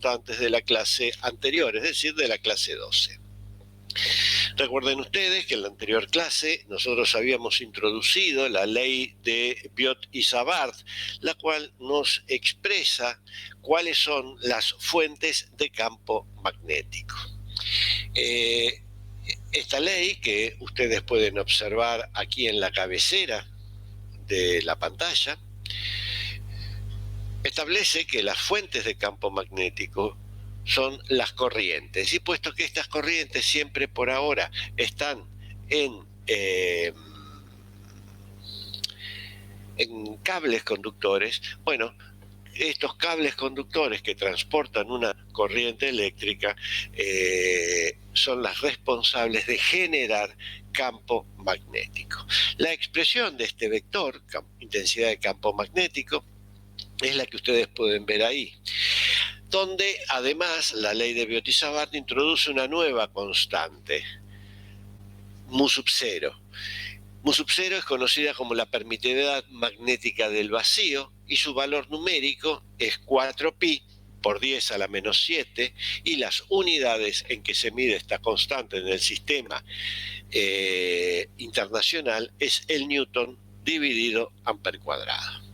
constantes de la clase anterior, es decir, de la clase 12. Recuerden ustedes que en la anterior clase nosotros habíamos introducido la ley de Biot y Savart, la cual nos expresa cuáles son las fuentes de campo magnético. Esta ley, que ustedes pueden observar aquí en la cabecera de la pantalla, establece que las fuentes de campo magnético son las corrientes, y puesto que estas corrientes siempre por ahora están en cables conductores, bueno, estos cables conductores que transportan una corriente eléctrica son las responsables de generar campo magnético. La expresión de este vector, intensidad de campo magnético, es la que ustedes pueden ver ahí, donde además la ley de Biot y Savart introduce una nueva constante, mu sub 0. Mu sub 0 es conocida como la permitividad magnética del vacío y su valor numérico es 4pi por 10 a la menos 7, y las unidades en que se mide esta constante en el sistema internacional es el newton dividido amper cuadrado.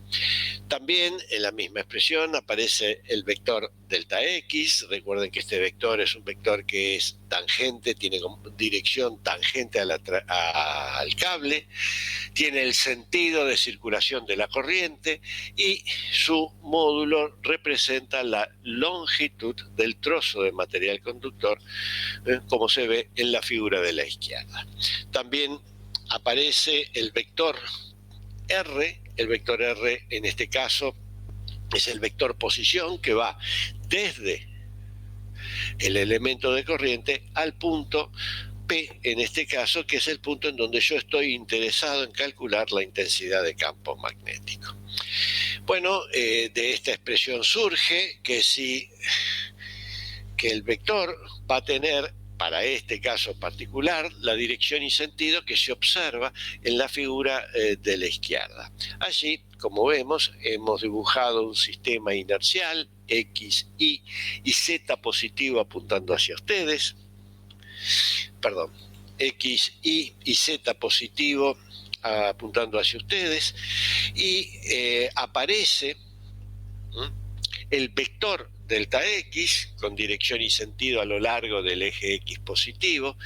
También en la misma expresión aparece el vector delta X. Recuerden que este vector es un vector que es tangente, tiene dirección tangente al cable, tiene el sentido de circulación de la corriente y su módulo representa la longitud del trozo de material conductor, como se ve en la figura de la izquierda. También aparece el vector R. El vector R en este caso es el vector posición que va desde el elemento de corriente al punto P, en este caso, que es el punto en donde yo estoy interesado en calcular la intensidad de campo magnético. Bueno, de esta expresión surge que el vector va a tener, para este caso particular, la dirección y sentido que se observa en la figura de la izquierda. Allí, como vemos, hemos dibujado un sistema inercial, X, Y y Z positivo apuntando hacia ustedes. Perdón, X, Y y Z positivo apuntando hacia ustedes. Y aparece el vector delta X con dirección y sentido a lo largo del eje X positivo,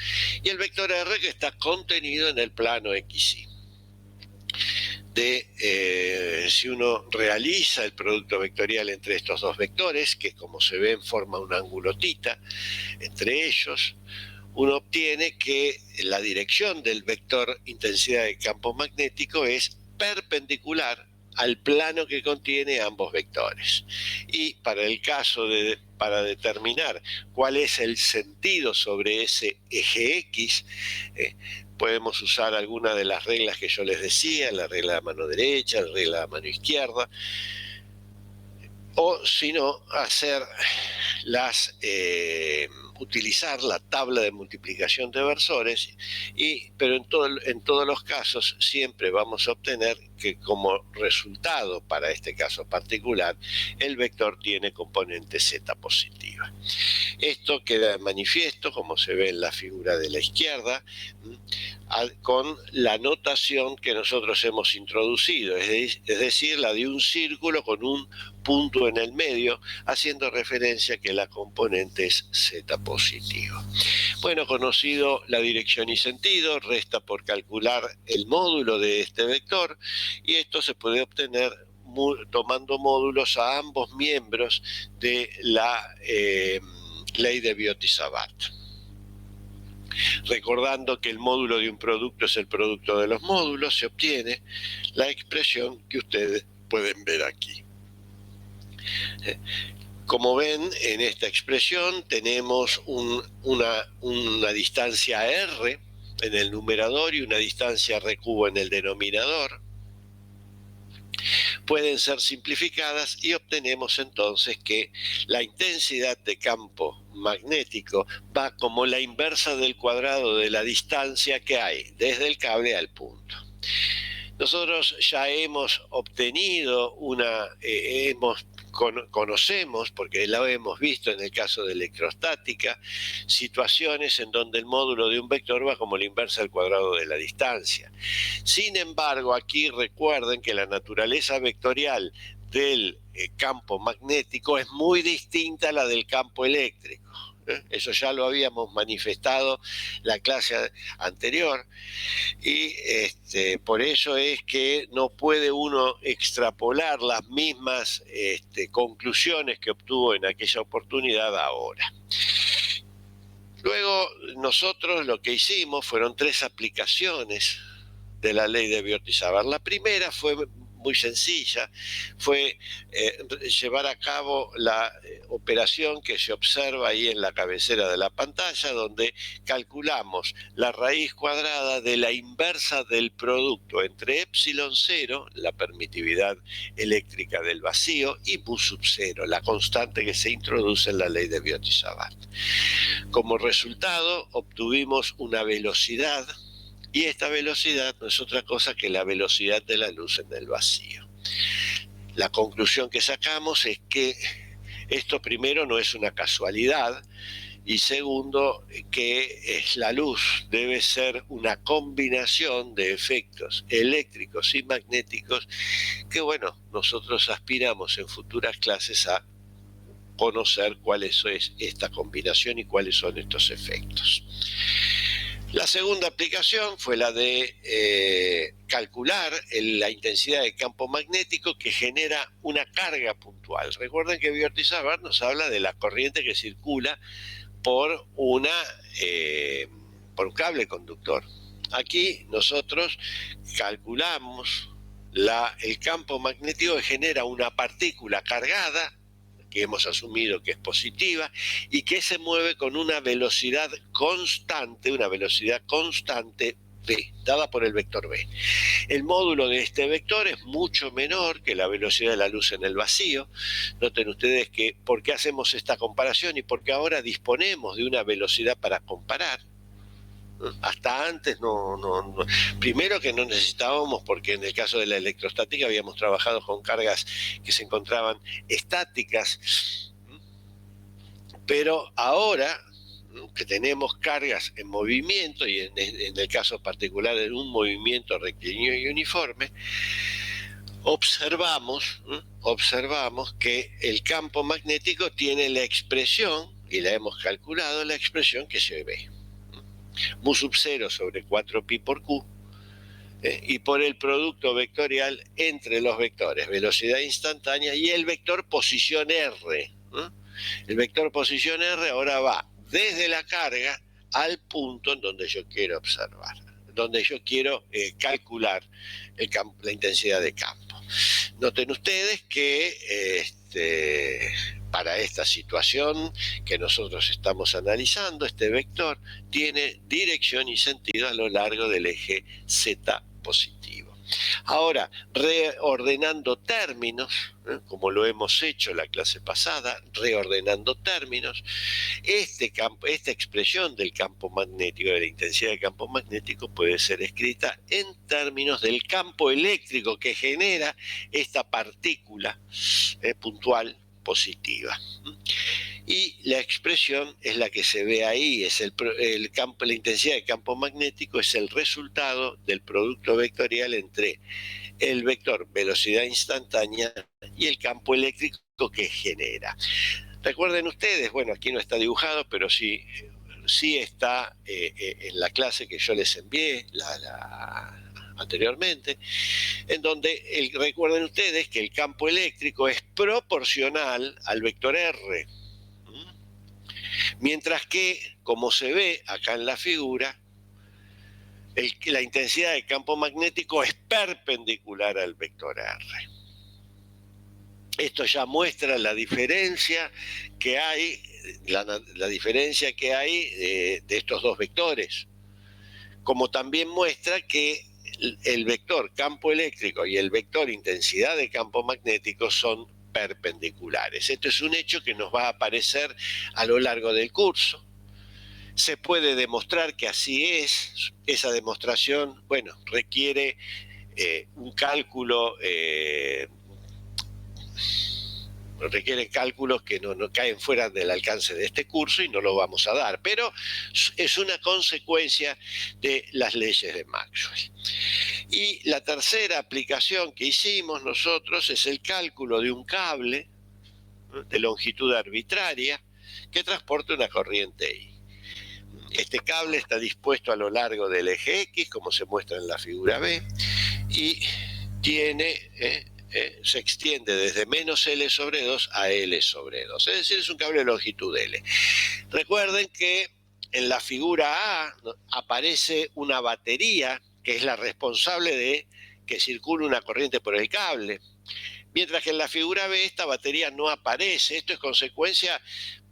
y el vector R que está contenido en el plano XY. Si uno realiza el producto vectorial entre estos dos vectores, que como se ve forma un ángulo θ entre ellos, uno obtiene que la dirección del vector intensidad de campo magnético es perpendicular al plano que contiene ambos vectores. Y para el caso para determinar cuál es el sentido sobre ese eje X, podemos usar alguna de las reglas que yo les decía, la regla de la mano derecha, la regla de la mano izquierda, o si no, utilizar la tabla de multiplicación de versores, pero en todos los casos siempre vamos a obtener que como resultado para este caso particular el vector tiene componente z positiva. Esto queda de manifiesto, como se ve en la figura de la izquierda, con la notación que nosotros hemos introducido, es decir, la de un círculo con un punto en el medio, haciendo referencia a que la componente es z positivo. Bueno, conocido la dirección y sentido, resta por calcular el módulo de este vector, y esto se puede obtener tomando módulos a ambos miembros de la ley de Biot y Savart. Recordando que el módulo de un producto es el producto de los módulos, se obtiene la expresión que ustedes pueden ver aquí. Como ven, en esta expresión tenemos una distancia R en el numerador y una distancia R cubo en el denominador. Pueden ser simplificadas y obtenemos entonces que la intensidad de campo magnético va como la inversa del cuadrado de la distancia que hay desde el cable al punto. Nosotros ya hemos obtenido hemos conocemos, porque lo hemos visto en el caso de electrostática, situaciones en donde el módulo de un vector va como la inversa al cuadrado de la distancia. Sin embargo, aquí recuerden que la naturaleza vectorial del campo magnético es muy distinta a la del campo eléctrico. Eso ya lo habíamos manifestado la clase anterior y por eso es que no puede uno extrapolar las mismas conclusiones que obtuvo en aquella oportunidad ahora. Luego nosotros lo que hicimos fueron 3 aplicaciones de la ley de Biot-Savart. La primera fue muy sencilla, fue llevar a cabo la operación que se observa ahí en la cabecera de la pantalla, donde calculamos la raíz cuadrada de la inversa del producto entre epsilon 0, la permitividad eléctrica del vacío, y mu sub 0, la constante que se introduce en la ley de Biot-Savart. Como resultado obtuvimos una velocidad, y esta velocidad no es otra cosa que la velocidad de la luz en el vacío. La conclusión que sacamos es que esto primero no es una casualidad, y segundo, que la luz debe ser una combinación de efectos eléctricos y magnéticos que, bueno, nosotros aspiramos en futuras clases a conocer cuál es esta combinación y cuáles son estos efectos. La segunda aplicación fue la de calcular la intensidad de campo magnético que genera una carga puntual. Recuerden que Biot-Savart nos habla de la corriente que circula por un cable conductor. Aquí nosotros calculamos el campo magnético que genera una partícula cargada, que hemos asumido que es positiva, y que se mueve con una velocidad constante v, dada por el vector v. El módulo de este vector es mucho menor que la velocidad de la luz en el vacío. Noten ustedes que por qué hacemos esta comparación y porque ahora disponemos de una velocidad para comparar. Hasta antes no. Primero que no necesitábamos, porque en el caso de la electrostática habíamos trabajado con cargas que se encontraban estáticas, pero ahora que tenemos cargas en movimiento, y en el caso particular en un movimiento rectilíneo y uniforme, observamos que el campo magnético tiene la expresión, y la hemos calculado, la expresión que se ve. Mu sub 0 sobre 4pi por q, y por el producto vectorial entre los vectores velocidad instantánea y el vector posición r. El vector posición r ahora va desde la carga al punto en donde yo quiero observar, donde yo quiero calcular la intensidad de campo. Noten ustedes que para esta situación que nosotros estamos analizando, este vector tiene dirección y sentido a lo largo del eje Z positivo. Ahora, reordenando términos, como lo hemos hecho la clase pasada, reordenando términos, esta expresión del campo magnético, de la intensidad del campo magnético, puede ser escrita en términos del campo eléctrico que genera esta partícula puntual positiva. Y la expresión es la que se ve ahí, es la intensidad de campo magnético es el resultado del producto vectorial entre el vector velocidad instantánea y el campo eléctrico que genera. Recuerden ustedes, bueno, aquí no está dibujado, pero sí está en la clase que yo les envié anteriormente, en donde recuerden ustedes que el campo eléctrico es proporcional al vector R, mientras que, como se ve acá en la figura, la intensidad del campo magnético es perpendicular al vector R. Esto ya muestra la diferencia que hay, la diferencia que hay de estos dos vectores, como también muestra que el vector campo eléctrico y el vector intensidad de campo magnético son perpendiculares. Esto es un hecho que nos va a aparecer a lo largo del curso. Se puede demostrar que así es. Esa demostración, bueno, requiere un cálculo requiere cálculos que no caen fuera del alcance de este curso y no lo vamos a dar, pero es una consecuencia de las leyes de Maxwell. Y la tercera aplicación que hicimos nosotros es el cálculo de un cable de longitud arbitraria que transporta una corriente I. Este cable está dispuesto a lo largo del eje X, como se muestra en la figura B, y se extiende desde menos L sobre 2 a L sobre 2. Es decir, es un cable de longitud L. Recuerden que en la figura A aparece una batería que es la responsable de que circule una corriente por el cable. Mientras que en la figura B esta batería no aparece. Esto es consecuencia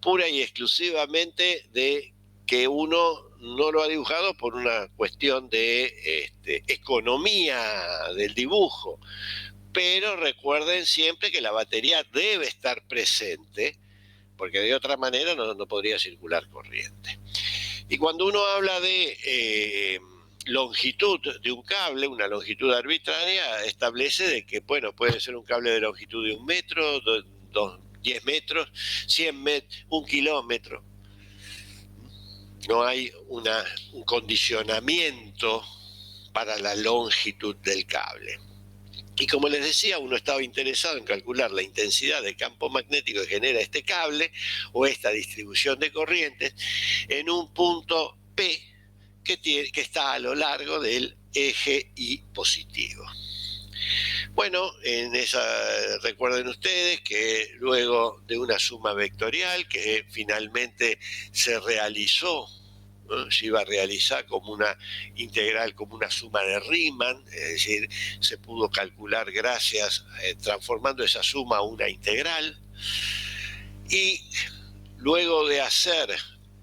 pura y exclusivamente de que uno no lo ha dibujado por una cuestión de economía del dibujo. Pero recuerden siempre que la batería debe estar presente, porque de otra manera no podría circular corriente. Y cuando uno habla de longitud de un cable, una longitud arbitraria, establece de que, bueno, puede ser un cable de longitud de 1 metro, 10 metros, 100 metros, 1 kilómetro. No hay un condicionamiento para la longitud del cable. Y como les decía, uno estaba interesado en calcular la intensidad de campo magnético que genera este cable o esta distribución de corrientes en un punto P que está a lo largo del eje I positivo. Bueno, recuerden ustedes que luego de una suma vectorial que finalmente se realizó, ¿no? Se iba a realizar como una integral, como una suma de Riemann, es decir, se pudo calcular transformando esa suma a una integral, y luego de hacer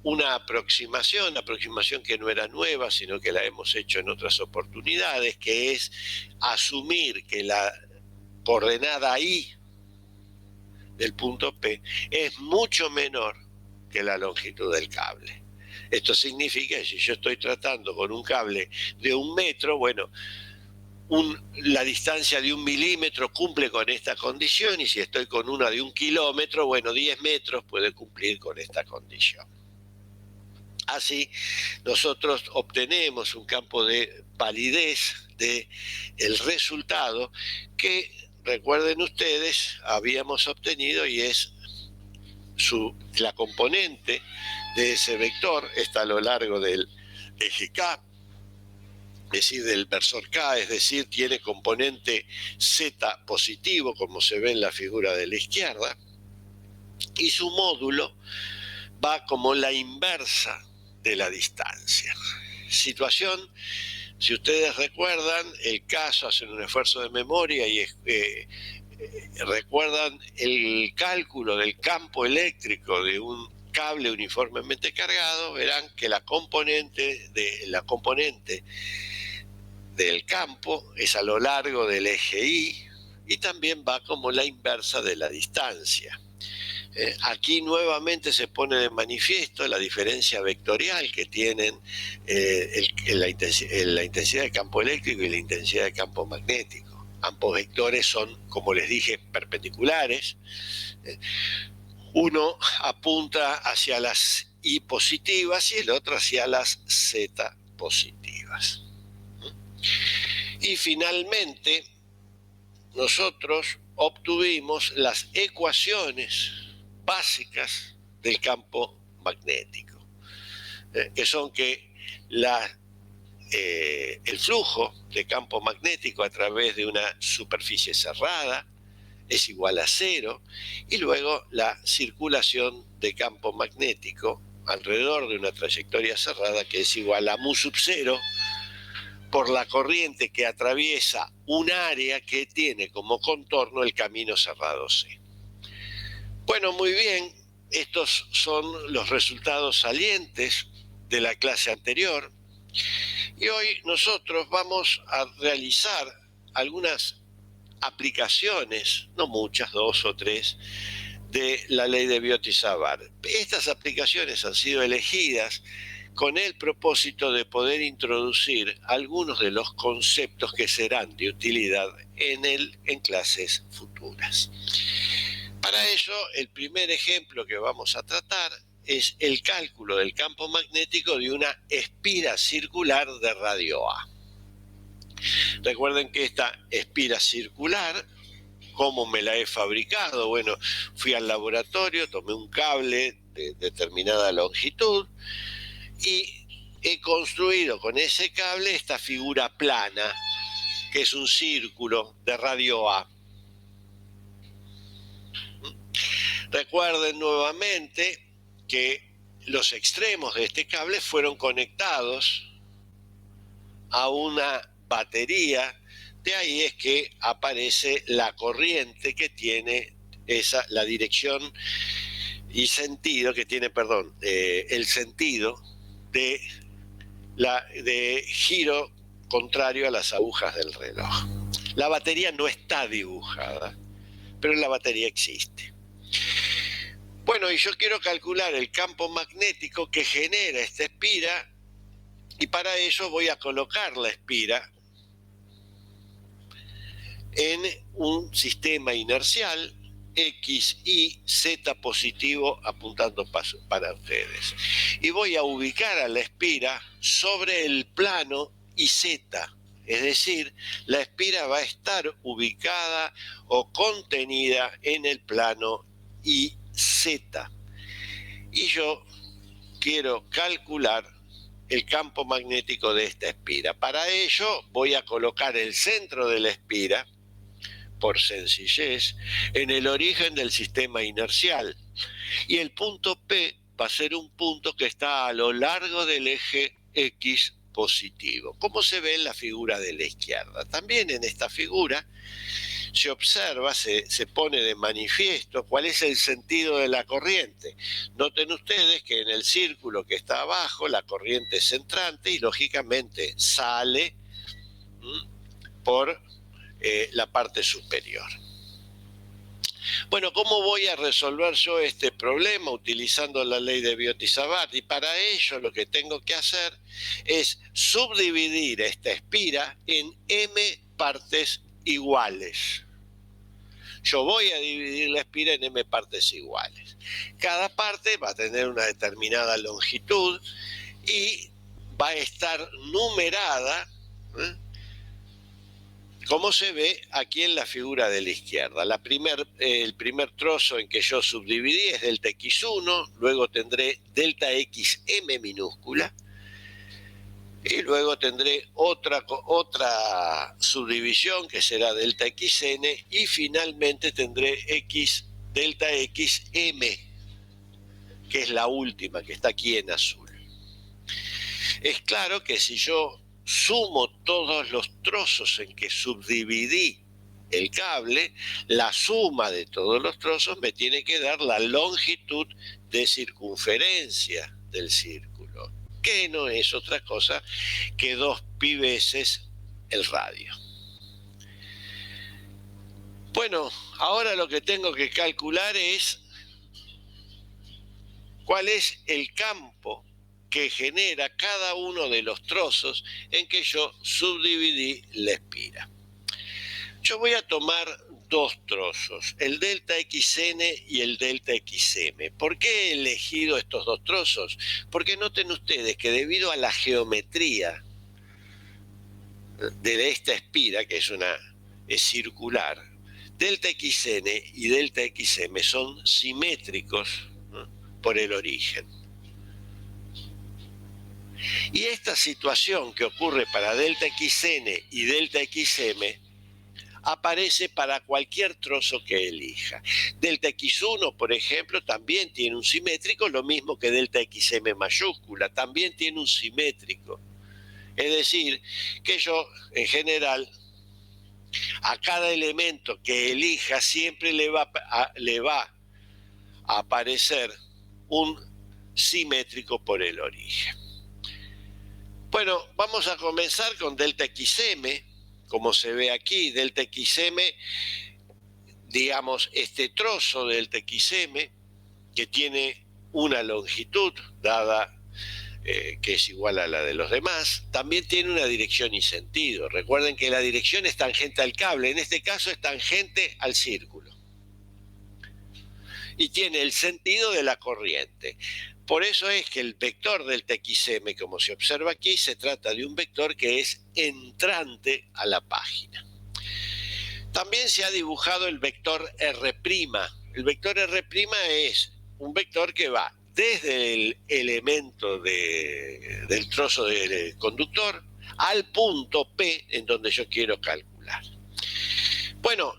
una aproximación que no era nueva, sino que la hemos hecho en otras oportunidades, que es asumir que la coordenada I del punto P es mucho menor que la longitud del cable. Esto significa que si yo estoy tratando con un cable de 1 metro, bueno, la distancia de 1 milímetro cumple con esta condición, y si estoy con una de 1 kilómetro, bueno, 10 metros puede cumplir con esta condición. Así, nosotros obtenemos un campo de validez del resultado que, recuerden ustedes, habíamos obtenido, y es la componente de ese vector está a lo largo del eje K, es decir, del versor K, es decir, tiene componente Z positivo, como se ve en la figura de la izquierda, y su módulo va como la inversa de la distancia. Situación, si ustedes recuerdan el caso, hacen un esfuerzo de memoria y recuerdan el cálculo del campo eléctrico de un cable uniformemente cargado, verán que la componente del campo es a lo largo del eje Y, y también va como la inversa de la distancia. Aquí nuevamente se pone de manifiesto la diferencia vectorial que tienen la intensidad de campo eléctrico y la intensidad de campo magnético. Ambos vectores son, como les dije, perpendiculares. Uno apunta hacia las I positivas y el otro hacia las Z positivas. Y finalmente, nosotros obtuvimos las ecuaciones básicas del campo magnético, que son que el flujo de campo magnético a través de una superficie cerrada es igual a 0, y luego la circulación de campo magnético alrededor de una trayectoria cerrada, que es igual a mu sub 0 por la corriente que atraviesa un área que tiene como contorno el camino cerrado C. Bueno, muy bien, estos son los resultados salientes de la clase anterior, y hoy nosotros vamos a realizar algunas aplicaciones, no muchas, 2 o 3, de la ley de Biot-Savart. Estas aplicaciones han sido elegidas con el propósito de poder introducir algunos de los conceptos que serán de utilidad en clases futuras. Para ello, el primer ejemplo que vamos a tratar es el cálculo del campo magnético de una espira circular de radio A. Recuerden que esta espira circular, ¿cómo me la he fabricado? Bueno, fui al laboratorio, tomé un cable de determinada longitud y he construido con ese cable esta figura plana, que es un círculo de radio A. Recuerden nuevamente que los extremos de este cable fueron conectados a una batería. De ahí es que aparece la corriente que tiene la dirección y sentido que tiene, el sentido de giro contrario a las agujas del reloj. La batería no está dibujada, pero la batería existe. Bueno, y yo quiero calcular el campo magnético que genera esta espira, y para ello voy a colocar la espira en un sistema inercial X, Y, Z positivo apuntando para ustedes. Y voy a ubicar a la espira sobre el plano IZ, es decir, la espira va a estar ubicada o contenida en el plano IZ. Y yo quiero calcular el campo magnético de esta espira. Para ello voy a colocar el centro de la espira, por sencillez, en el origen del sistema inercial. Y el punto P va a ser un punto que está a lo largo del eje X positivo, como se ve en la figura de la izquierda. También en esta figura se observa, se pone de manifiesto cuál es el sentido de la corriente. Noten ustedes que en el círculo que está abajo la corriente es entrante y lógicamente sale por la parte superior. Bueno, ¿cómo voy a resolver yo este problema utilizando la ley de Biot-Savart? Y para ello lo que tengo que hacer es subdividir esta espira en m partes iguales. Yo voy a dividir la espira en m partes iguales. Cada parte va a tener una determinada longitud y va a estar numerada, como se ve aquí en la figura de la izquierda. El primer trozo en que yo subdividí es delta x1, luego tendré delta xm minúscula, y luego tendré otra subdivisión que será delta xn, y finalmente tendré delta xm, que es la última, que está aquí en azul. Es claro que si yo sumo todos los trozos en que subdividí el cable, la suma de todos los trozos me tiene que dar la longitud de circunferencia del círculo, que no es otra cosa que 2π veces el radio. Bueno, ahora lo que tengo que calcular es cuál es el campo que genera cada uno de los trozos en que yo subdividí la espira. Yo voy a tomar dos trozos, el delta xn y el delta xm. ¿Por qué he elegido estos dos trozos? Porque noten ustedes que debido a la geometría de esta espira, que es circular, delta xn y delta xm son simétricos, ¿no?, por el origen. Y esta situación que ocurre para delta xn y delta xm aparece para cualquier trozo que elija. Delta x1, por ejemplo, también tiene un simétrico, lo mismo que delta xm mayúscula, también tiene un simétrico. Es decir, que yo, en general, a cada elemento que elija siempre le va a aparecer un simétrico por el origen. Bueno, vamos a comenzar con delta xm, como se ve aquí. Delta xm, digamos, este trozo de delta xm, que tiene una longitud dada que es igual a la de los demás, también tiene una dirección y sentido. Recuerden que la dirección es tangente al cable, en este caso es tangente al círculo. y tiene el sentido de la corriente. Por eso es que el vector delta XM, como se observa aquí, se trata de un vector que es entrante a la página. También se ha dibujado el vector R'. El vector R' es un vector que va desde el elemento del trozo del conductor al punto P en donde yo quiero calcular. Bueno,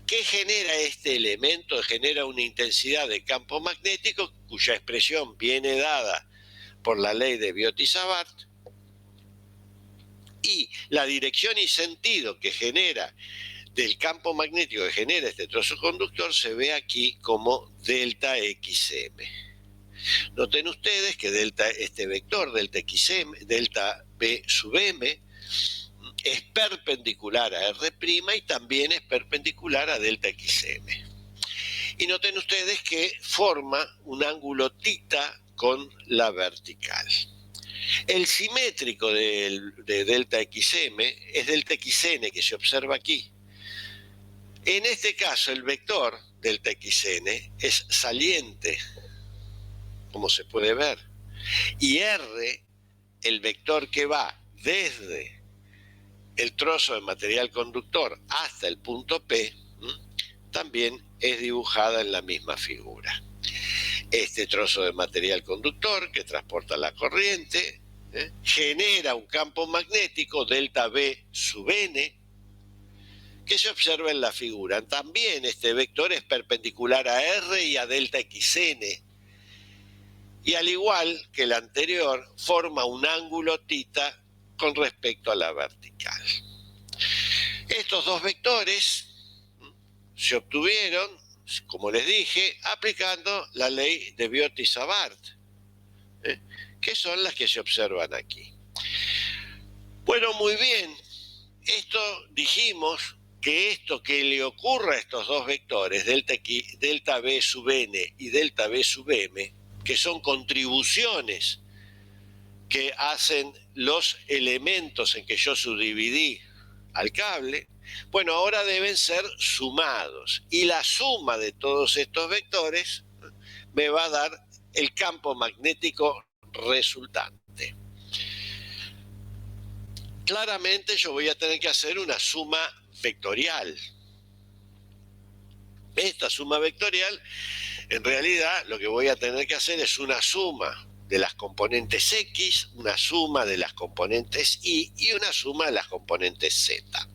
¿qué genera este elemento? Genera una intensidad de campo magnético cuya expresión viene dada por la ley de Biot-Savart, y la dirección y sentido que genera del campo magnético que genera este trozo conductor se ve aquí como delta XM. Noten ustedes que este vector delta XM, delta B sub M, es perpendicular a R' y también es perpendicular a delta XM. Y noten ustedes que forma un ángulo tita con la vertical. El simétrico de delta XM es delta XN, que se observa aquí. En este caso, el vector delta XN es saliente, como se puede ver, y R, el vector que va desde el trozo de material conductor hasta el punto P, también es dibujada en la misma figura. Este trozo de material conductor que transporta la corriente genera un campo magnético delta B sub N, que se observa en la figura. También este vector es perpendicular a R y a delta XN, y al igual que el anterior, forma un ángulo tita con respecto a la vertical. Estos dos vectores se obtuvieron, como les dije, aplicando la ley de Biot-Savart, que son las que se observan aquí. Bueno, muy bien. Esto dijimos que esto que le ocurra a estos dos vectores, delta B sub N y delta B sub M, que son contribuciones que hacen los elementos en que yo subdividí al cable, bueno, ahora deben ser sumados. Y la suma de todos estos vectores me va a dar el campo magnético resultante. Claramente yo voy a tener que hacer una suma vectorial. Esta suma vectorial, en realidad, lo que voy a tener que hacer es una suma de las componentes X, una suma de las componentes Y y una suma de las componentes Z.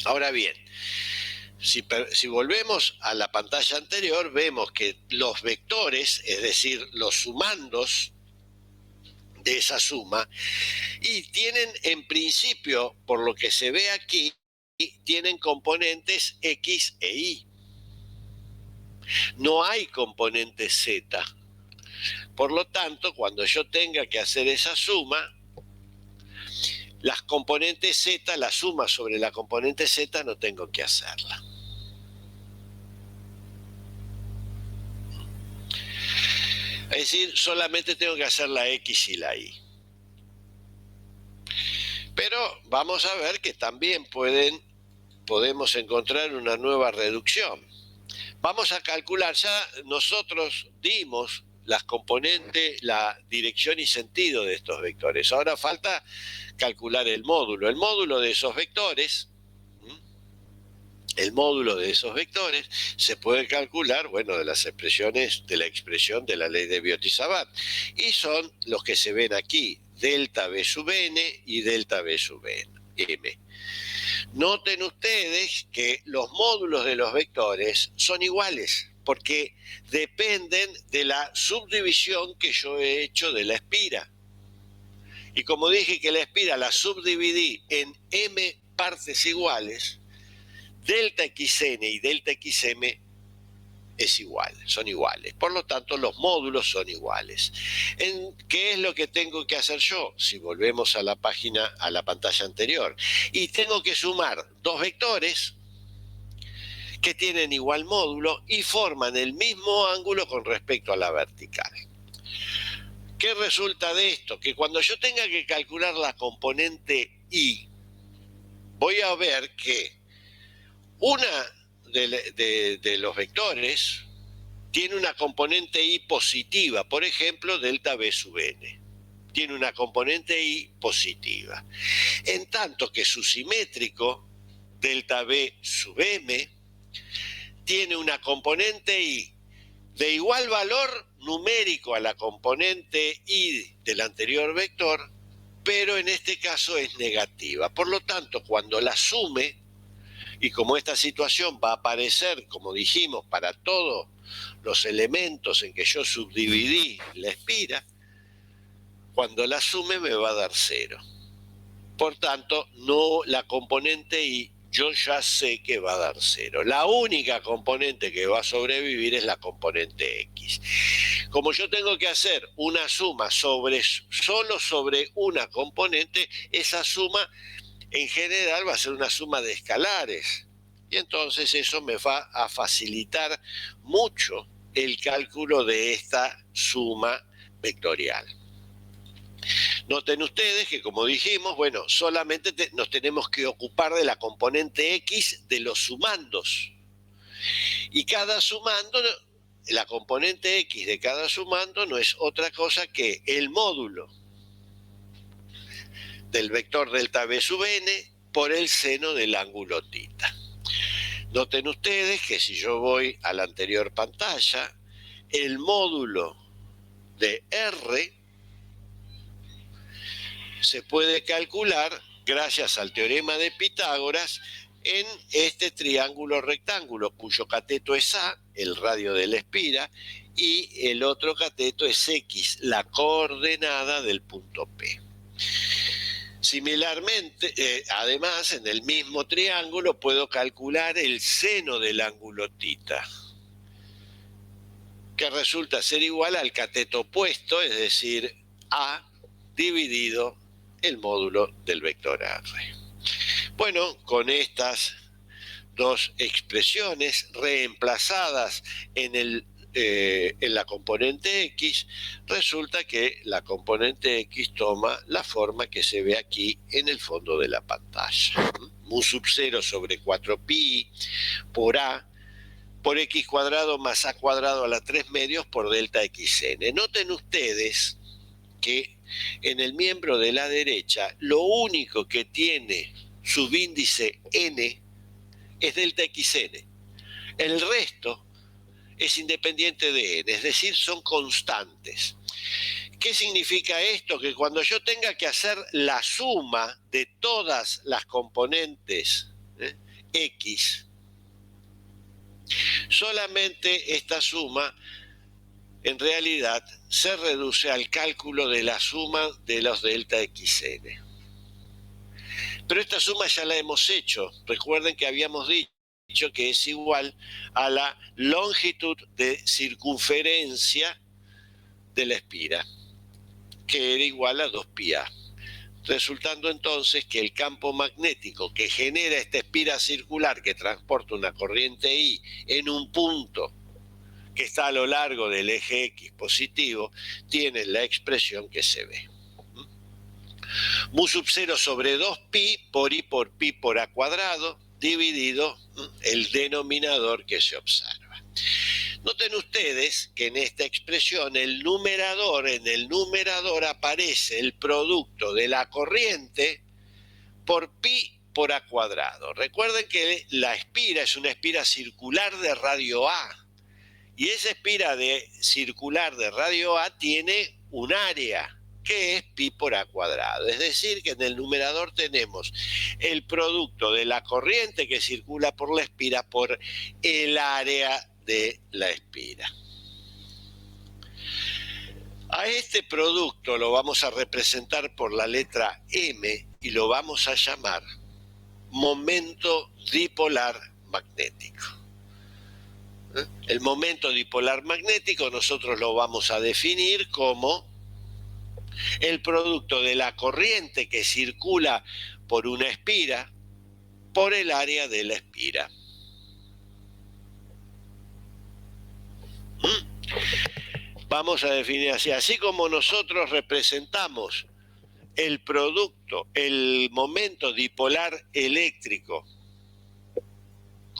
Ahora bien, si volvemos a la pantalla anterior, vemos que los vectores, es decir, los sumandos de esa suma, y tienen en principio, por lo que se ve aquí, tienen componentes X e Y. No hay componente Z. Por lo tanto, cuando yo tenga que hacer esa suma, las componentes Z, la suma sobre la componente Z, no tengo que hacerla. Es decir, solamente tengo que hacer la X y la Y. Pero vamos a ver que también podemos encontrar una nueva reducción. Vamos a calcular, ya nosotros dimos las componentes, la dirección y sentido de estos vectores. Ahora falta calcular el módulo. El módulo de esos vectores, se puede calcular, bueno, de las expresiones, de la expresión de la ley de Biot-Savart. Y son los que se ven aquí, delta B sub N y delta B sub M. Noten ustedes que los módulos de los vectores son iguales, porque dependen de la subdivisión que yo he hecho de la espira. Y como dije que la espira la subdividí en m partes iguales, delta XN y delta XM son iguales. Por lo tanto, los módulos son iguales. ¿Qué es lo que tengo que hacer yo? Si volvemos a la pantalla anterior. Y tengo que sumar dos vectores que tienen igual módulo y forman el mismo ángulo con respecto a la vertical. ¿Qué resulta de esto? Que cuando yo tenga que calcular la componente Y, voy a ver que una de los vectores, tiene una componente I positiva, por ejemplo, delta B sub n. Tiene una componente I positiva. En tanto que su simétrico, delta B sub m, tiene una componente I de igual valor numérico a la componente I del anterior vector, pero en este caso es negativa. Por lo tanto, cuando la sume, y como esta situación va a aparecer, como dijimos, para todos los elementos en que yo subdividí la espira, cuando la sume me va a dar 0. Por tanto, no, la componente I yo ya sé que va a dar 0. La única componente que va a sobrevivir es la componente X. Como yo tengo que hacer una suma solo sobre una componente, esa suma en general va a ser una suma de escalares. Y entonces eso me va a facilitar mucho el cálculo de esta suma vectorial. Noten ustedes que, como dijimos, bueno, solamente nos tenemos que ocupar de la componente X de los sumandos. Y cada sumando, la componente X de cada sumando no es otra cosa que el módulo del vector delta B sub n por el seno del ángulo tita. Noten ustedes que si yo voy a la anterior pantalla, el módulo de R se puede calcular gracias al teorema de Pitágoras en este triángulo rectángulo cuyo cateto es A, el radio de la espira, y el otro cateto es X, la coordenada del punto P. Similarmente, además, en el mismo triángulo puedo calcular el seno del ángulo tita, que resulta ser igual al cateto opuesto, es decir, A dividido el módulo del vector R. Bueno, con estas dos expresiones reemplazadas en la componente X, resulta que la componente X toma la forma que se ve aquí en el fondo de la pantalla. Mu sub 0 sobre 4pi por A por X cuadrado más A cuadrado a la 3 medios por delta XN. Noten ustedes que en el miembro de la derecha lo único que tiene subíndice n es delta xn. El resto es independiente de n, es decir, son constantes. ¿Qué significa esto? Que cuando yo tenga que hacer la suma de todas las componentes x, solamente esta suma en realidad se reduce al cálculo de la suma de los delta xn. Pero esta suma ya la hemos hecho. Recuerden que habíamos dicho que es igual a la longitud de circunferencia de la espira, que era igual a 2πa. Resultando entonces que el campo magnético que genera esta espira circular que transporta una corriente I en un punto que está a lo largo del eje X positivo, tiene la expresión que se ve. Mu sub 0 sobre 2pi por I por pi por A cuadrado, dividido el denominador que se observa. Noten ustedes que en esta expresión en el numerador aparece el producto de la corriente por pi por A cuadrado. Recuerden que la espira es una espira circular de radio A. Y esa espira circular de radio A tiene un área, que es pi por A cuadrado. Es decir, que en el numerador tenemos el producto de la corriente que circula por la espira por el área de la espira. A este producto lo vamos a representar por la letra M y lo vamos a llamar momento dipolar magnético. El momento dipolar magnético nosotros lo vamos a definir como el producto de la corriente que circula por una espira por el área de la espira. Vamos a definir así como nosotros representamos el producto, el momento dipolar eléctrico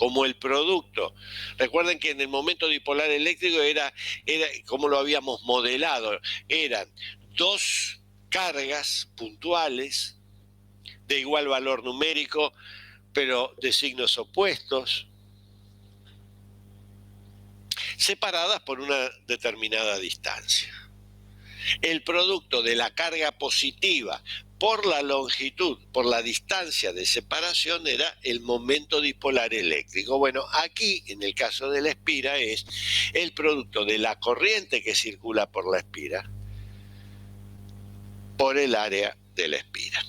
como el producto. Recuerden que en el momento dipolar eléctrico era como lo habíamos modelado, eran dos cargas puntuales de igual valor numérico, pero de signos opuestos, separadas por una determinada distancia. El producto de la carga positiva por la longitud, por la distancia de separación, era el momento dipolar eléctrico. Bueno, aquí, en el caso de la espira, es el producto de la corriente que circula por la espira por el área de la espira.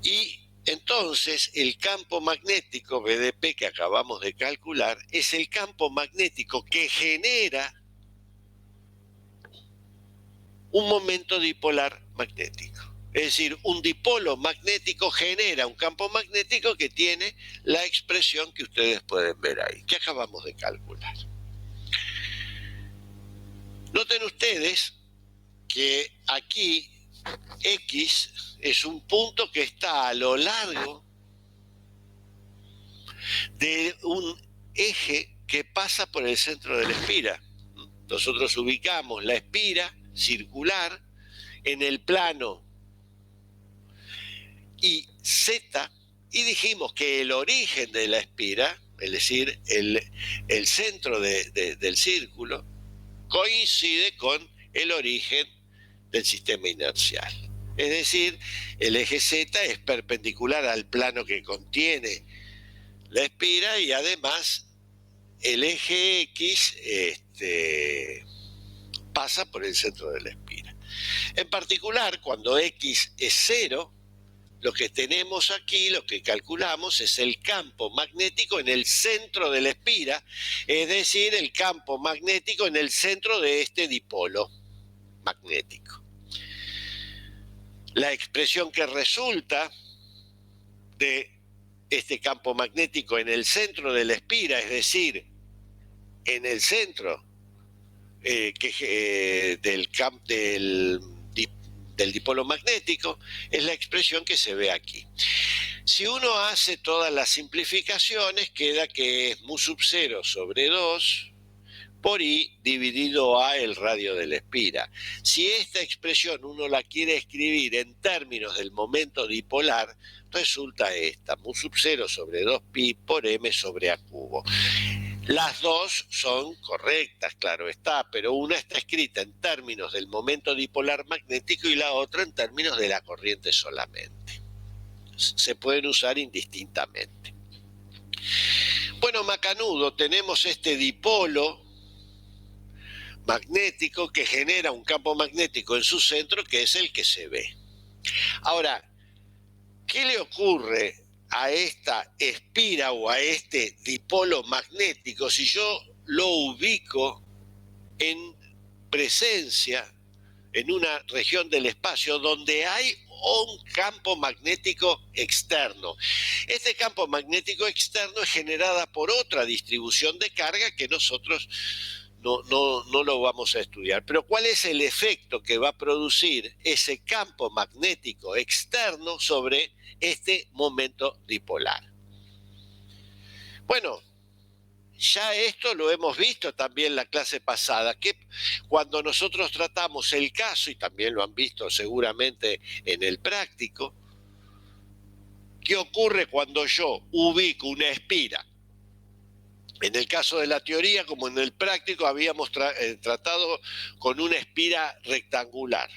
Y entonces el campo magnético BDP que acabamos de calcular es el campo magnético que genera un momento dipolar magnético. Es decir, un dipolo magnético genera un campo magnético que tiene la expresión que ustedes pueden ver ahí, que acabamos de calcular. Noten ustedes que aquí X es un punto que está a lo largo de un eje que pasa por el centro de la espira. Nosotros ubicamos la espira circular en el plano y Z, y dijimos que el origen de la espira, es decir, el centro del círculo, coincide con el origen del sistema inercial. Es decir, el eje Z es perpendicular al plano que contiene la espira y además el eje X pasa por el centro de la espira. En particular, cuando X es 0, lo que tenemos aquí, lo que calculamos, es el campo magnético en el centro de la espira, es decir, el campo magnético en el centro de este dipolo magnético. La expresión que resulta de este campo magnético en el centro de la espira, es decir, en el centro del dipolo magnético, es la expresión que se ve aquí. Si uno hace todas las simplificaciones, queda que es mu sub 0 sobre 2 por I dividido A el radio de la espira. Si esta expresión uno la quiere escribir en términos del momento dipolar, resulta esta, mu sub 0 sobre 2pi por m sobre a cubo. Las dos son correctas, claro está, pero una está escrita en términos del momento dipolar magnético y la otra en términos de la corriente solamente. Se pueden usar indistintamente. Bueno, macanudo, tenemos este dipolo magnético que genera un campo magnético en su centro, que es el que se ve. Ahora, ¿qué le ocurre a esta espira o a este dipolo magnético si yo lo ubico en presencia en una región del espacio donde hay un campo magnético externo? Este campo magnético externo es generada por otra distribución de carga que nosotros no lo vamos a estudiar. Pero ¿cuál es el efecto que va a producir ese campo magnético externo sobre este momento dipolar? Bueno, ya esto lo hemos visto también en la clase pasada, que cuando nosotros tratamos el caso, y también lo han visto seguramente en el práctico, ¿qué ocurre cuando yo ubico una espira? En el caso de la teoría, como en el práctico, habíamos tratado con una espira rectangular.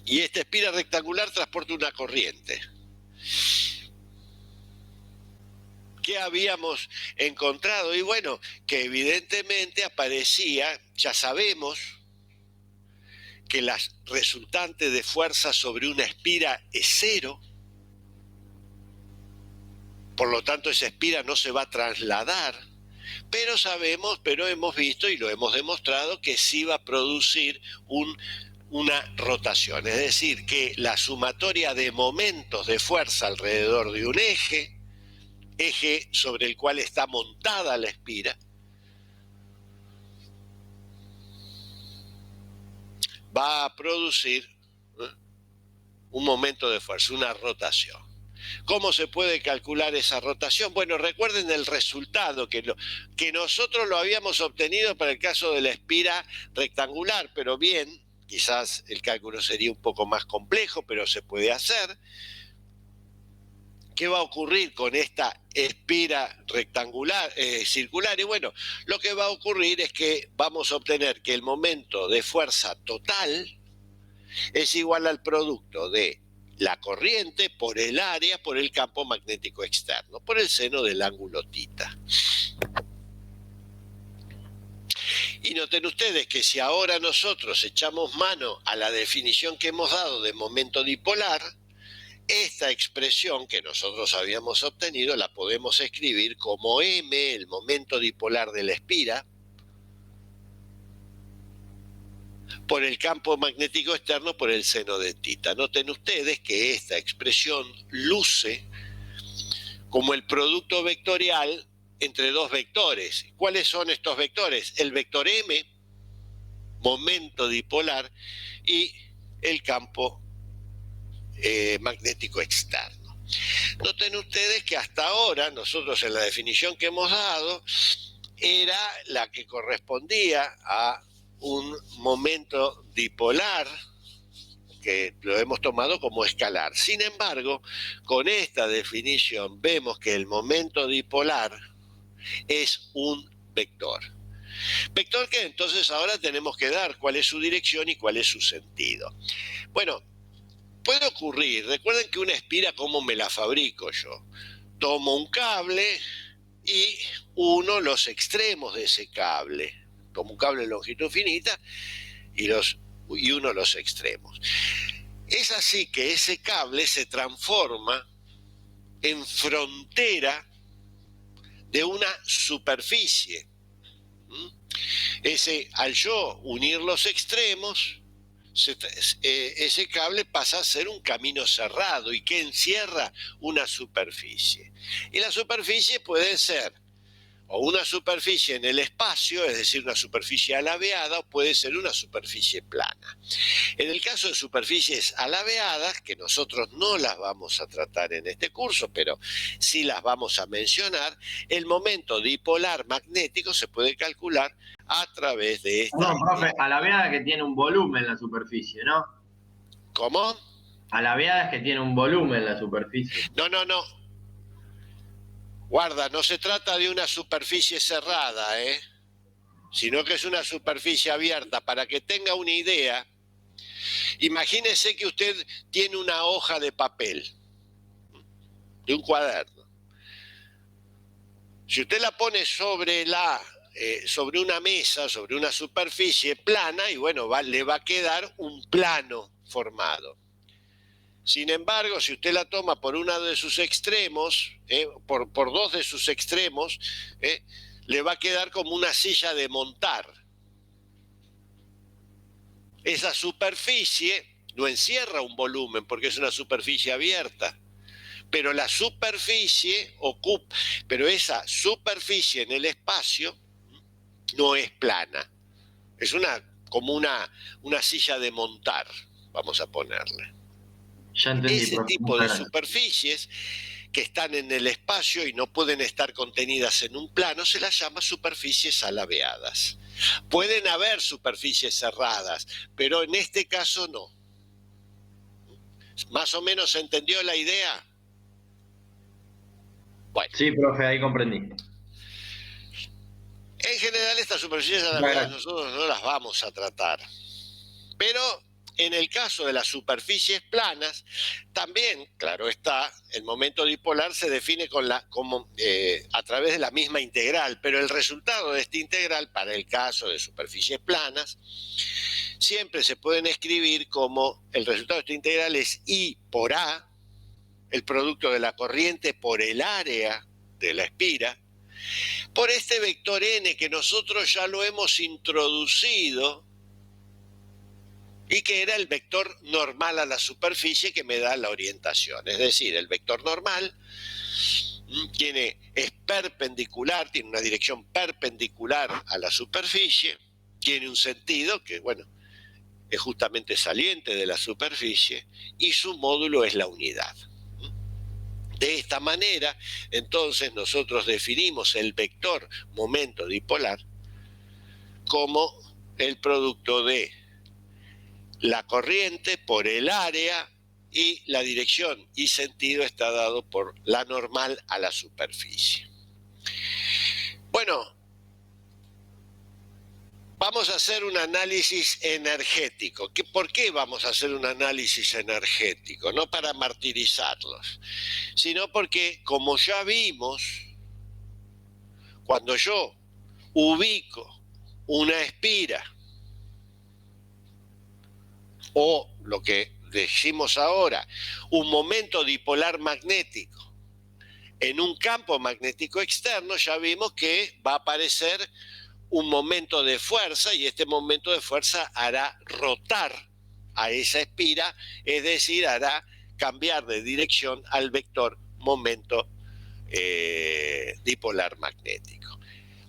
Y esta espira rectangular transporta una corriente. ¿Qué habíamos encontrado? Y bueno, que evidentemente aparecía, ya sabemos, que la resultante de fuerza sobre una espira es 0. Por lo tanto, esa espira no se va a trasladar. Pero hemos visto y lo hemos demostrado que sí va a producir una rotación. Es decir, que la sumatoria de momentos de fuerza alrededor de un eje sobre el cual está montada la espira, va a producir un momento de fuerza, una rotación. ¿Cómo se puede calcular esa rotación? Bueno, recuerden el resultado que nosotros lo habíamos obtenido para el caso de la espira rectangular, pero bien, quizás el cálculo sería un poco más complejo, pero se puede hacer. ¿Qué va a ocurrir con esta espira rectangular, circular? Y bueno, lo que va a ocurrir es que vamos a obtener que el momento de fuerza total es igual al producto de la corriente por el área, por el campo magnético externo, por el seno del ángulo θ. Y noten ustedes que si ahora nosotros echamos mano a la definición que hemos dado de momento dipolar, esta expresión que nosotros habíamos obtenido la podemos escribir como m, el momento dipolar de la espira, por el campo magnético externo por el seno de θ. Noten ustedes que esta expresión luce como el producto vectorial entre dos vectores. ¿Cuáles son estos vectores? El vector m, momento dipolar, y el campo magnético externo. Noten ustedes que hasta ahora nosotros en la definición que hemos dado era la que correspondía a un momento dipolar que lo hemos tomado como escalar. Sin embargo, con esta definición vemos que el momento dipolar es un vector. Vector que entonces ahora tenemos que dar cuál es su dirección y cuál es su sentido. Bueno, puede ocurrir, recuerden que una espira, ¿cómo me la fabrico yo? Tomo un cable y uno los extremos de ese cable. Tomo un cable de longitud finita y uno los extremos. Es así que ese cable se transforma en frontera de una superficie. Al yo unir los extremos, ese cable pasa a ser un camino cerrado y que encierra una superficie. Y la superficie puede ser o una superficie en el espacio, es decir, una superficie alabeada, o puede ser una superficie plana. En el caso de superficies alabeadas, que nosotros no las vamos a tratar en este curso, pero sí las vamos a mencionar, el momento dipolar magnético se puede calcular a través de esta... No, profe, alabeada es que tiene un volumen la superficie, ¿no? ¿Cómo? Alabeada es que tiene un volumen la superficie. No. Guarda, no se trata de una superficie cerrada, sino que es una superficie abierta. Para que tenga una idea, imagínese que usted tiene una hoja de papel, de un cuaderno. Si usted la pone sobre una mesa, sobre una superficie plana, y bueno, le va a quedar un plano formado. Sin embargo, si usted la toma por uno de sus extremos, por dos de sus extremos, le va a quedar como una silla de montar. Esa superficie no encierra un volumen porque es una superficie abierta, pero esa superficie en el espacio no es plana. Es como una silla de montar, vamos a ponerle. Ya entendí, Ese tipo de superficies que están en el espacio y no pueden estar contenidas en un plano se las llama superficies alabeadas. Pueden haber superficies cerradas, pero en este caso no. ¿Más o menos se entendió la idea? Bueno. Sí, profe, ahí comprendí. En general estas superficies alabeadas nosotros no las vamos a tratar, pero en el caso de las superficies planas, también, claro está, el momento dipolar se define a través de la misma integral, pero el resultado de esta integral, para el caso de superficies planas, siempre se pueden escribir como el resultado de esta integral es I por A, el producto de la corriente por el área de la espira, por este vector n que nosotros ya lo hemos introducido, y que era el vector normal a la superficie que me da la orientación. Es decir, el vector normal es perpendicular, tiene una dirección perpendicular a la superficie, tiene un sentido que, bueno, es justamente saliente de la superficie, y su módulo es la unidad. De esta manera, entonces nosotros definimos el vector momento dipolar como el producto de la corriente por el área y la dirección y sentido está dado por la normal a la superficie. Bueno, vamos a hacer un análisis energético. ¿Por qué vamos a hacer un análisis energético? No para martirizarlos, sino porque, como ya vimos, cuando yo ubico una espira, o lo que decimos ahora, un momento dipolar magnético en un campo magnético externo, ya vimos que va a aparecer un momento de fuerza y este momento de fuerza hará rotar a esa espira, es decir, hará cambiar de dirección al vector momento dipolar magnético.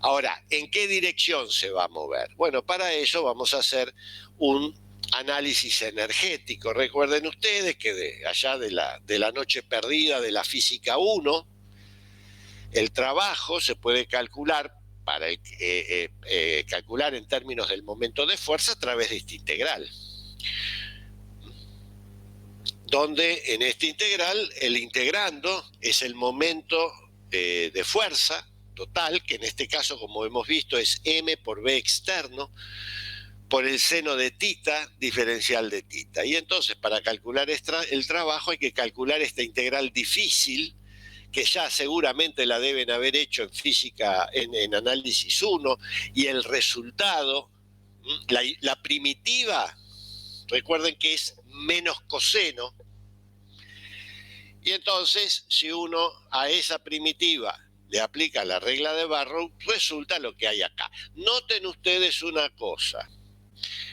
Ahora, ¿en qué dirección se va a mover? Bueno, para eso vamos a hacer un análisis energético. Recuerden ustedes que allá de la noche perdida de la física 1, el trabajo se puede calcular para calcular en términos del momento de fuerza a través de esta integral, donde en esta integral el integrando es el momento de fuerza total, que en este caso, como hemos visto, es m por b externo, por el seno de tita, diferencial de tita. Y entonces, para calcular el trabajo hay que calcular esta integral difícil, que ya seguramente la deben haber hecho en física, en análisis 1, y el resultado, la primitiva, recuerden que es menos coseno, y entonces si uno a esa primitiva le aplica la regla de Barrow, resulta lo que hay acá. Noten ustedes una cosa,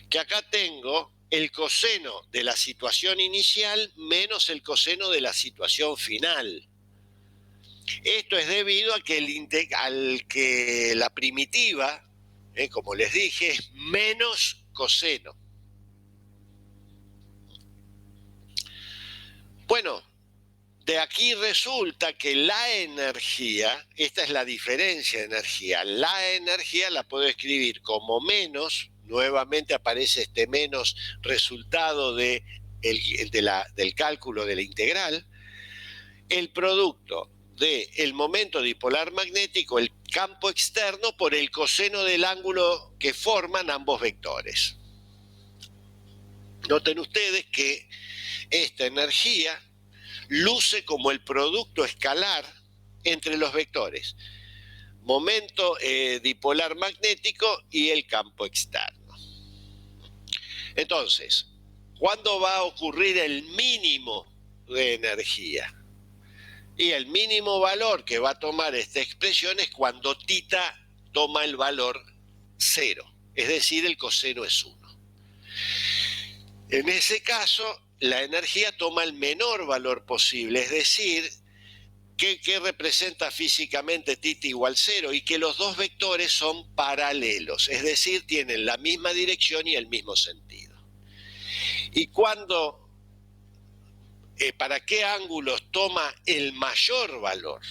que acá tengo el coseno de la situación inicial menos el coseno de la situación final. Esto es debido a que la primitiva, como les dije, es menos coseno. Bueno, de aquí resulta que la energía, esta es la diferencia de energía, la energía la puedo escribir como menos, nuevamente aparece este menos resultado del cálculo de la integral, el producto del momento dipolar magnético, el campo externo, por el coseno del ángulo que forman ambos vectores. Noten ustedes que esta energía luce como el producto escalar entre los vectores, momento dipolar magnético y el campo externo. Entonces, ¿cuándo va a ocurrir el mínimo de energía? Y el mínimo valor que va a tomar esta expresión es cuando tita toma el valor 0, es decir, el coseno es 1. En ese caso, la energía toma el menor valor posible, es decir, que representa físicamente tita igual 0 y que los dos vectores son paralelos, es decir, tienen la misma dirección y el mismo sentido. Y cuando ¿para qué ángulos toma el mayor valor?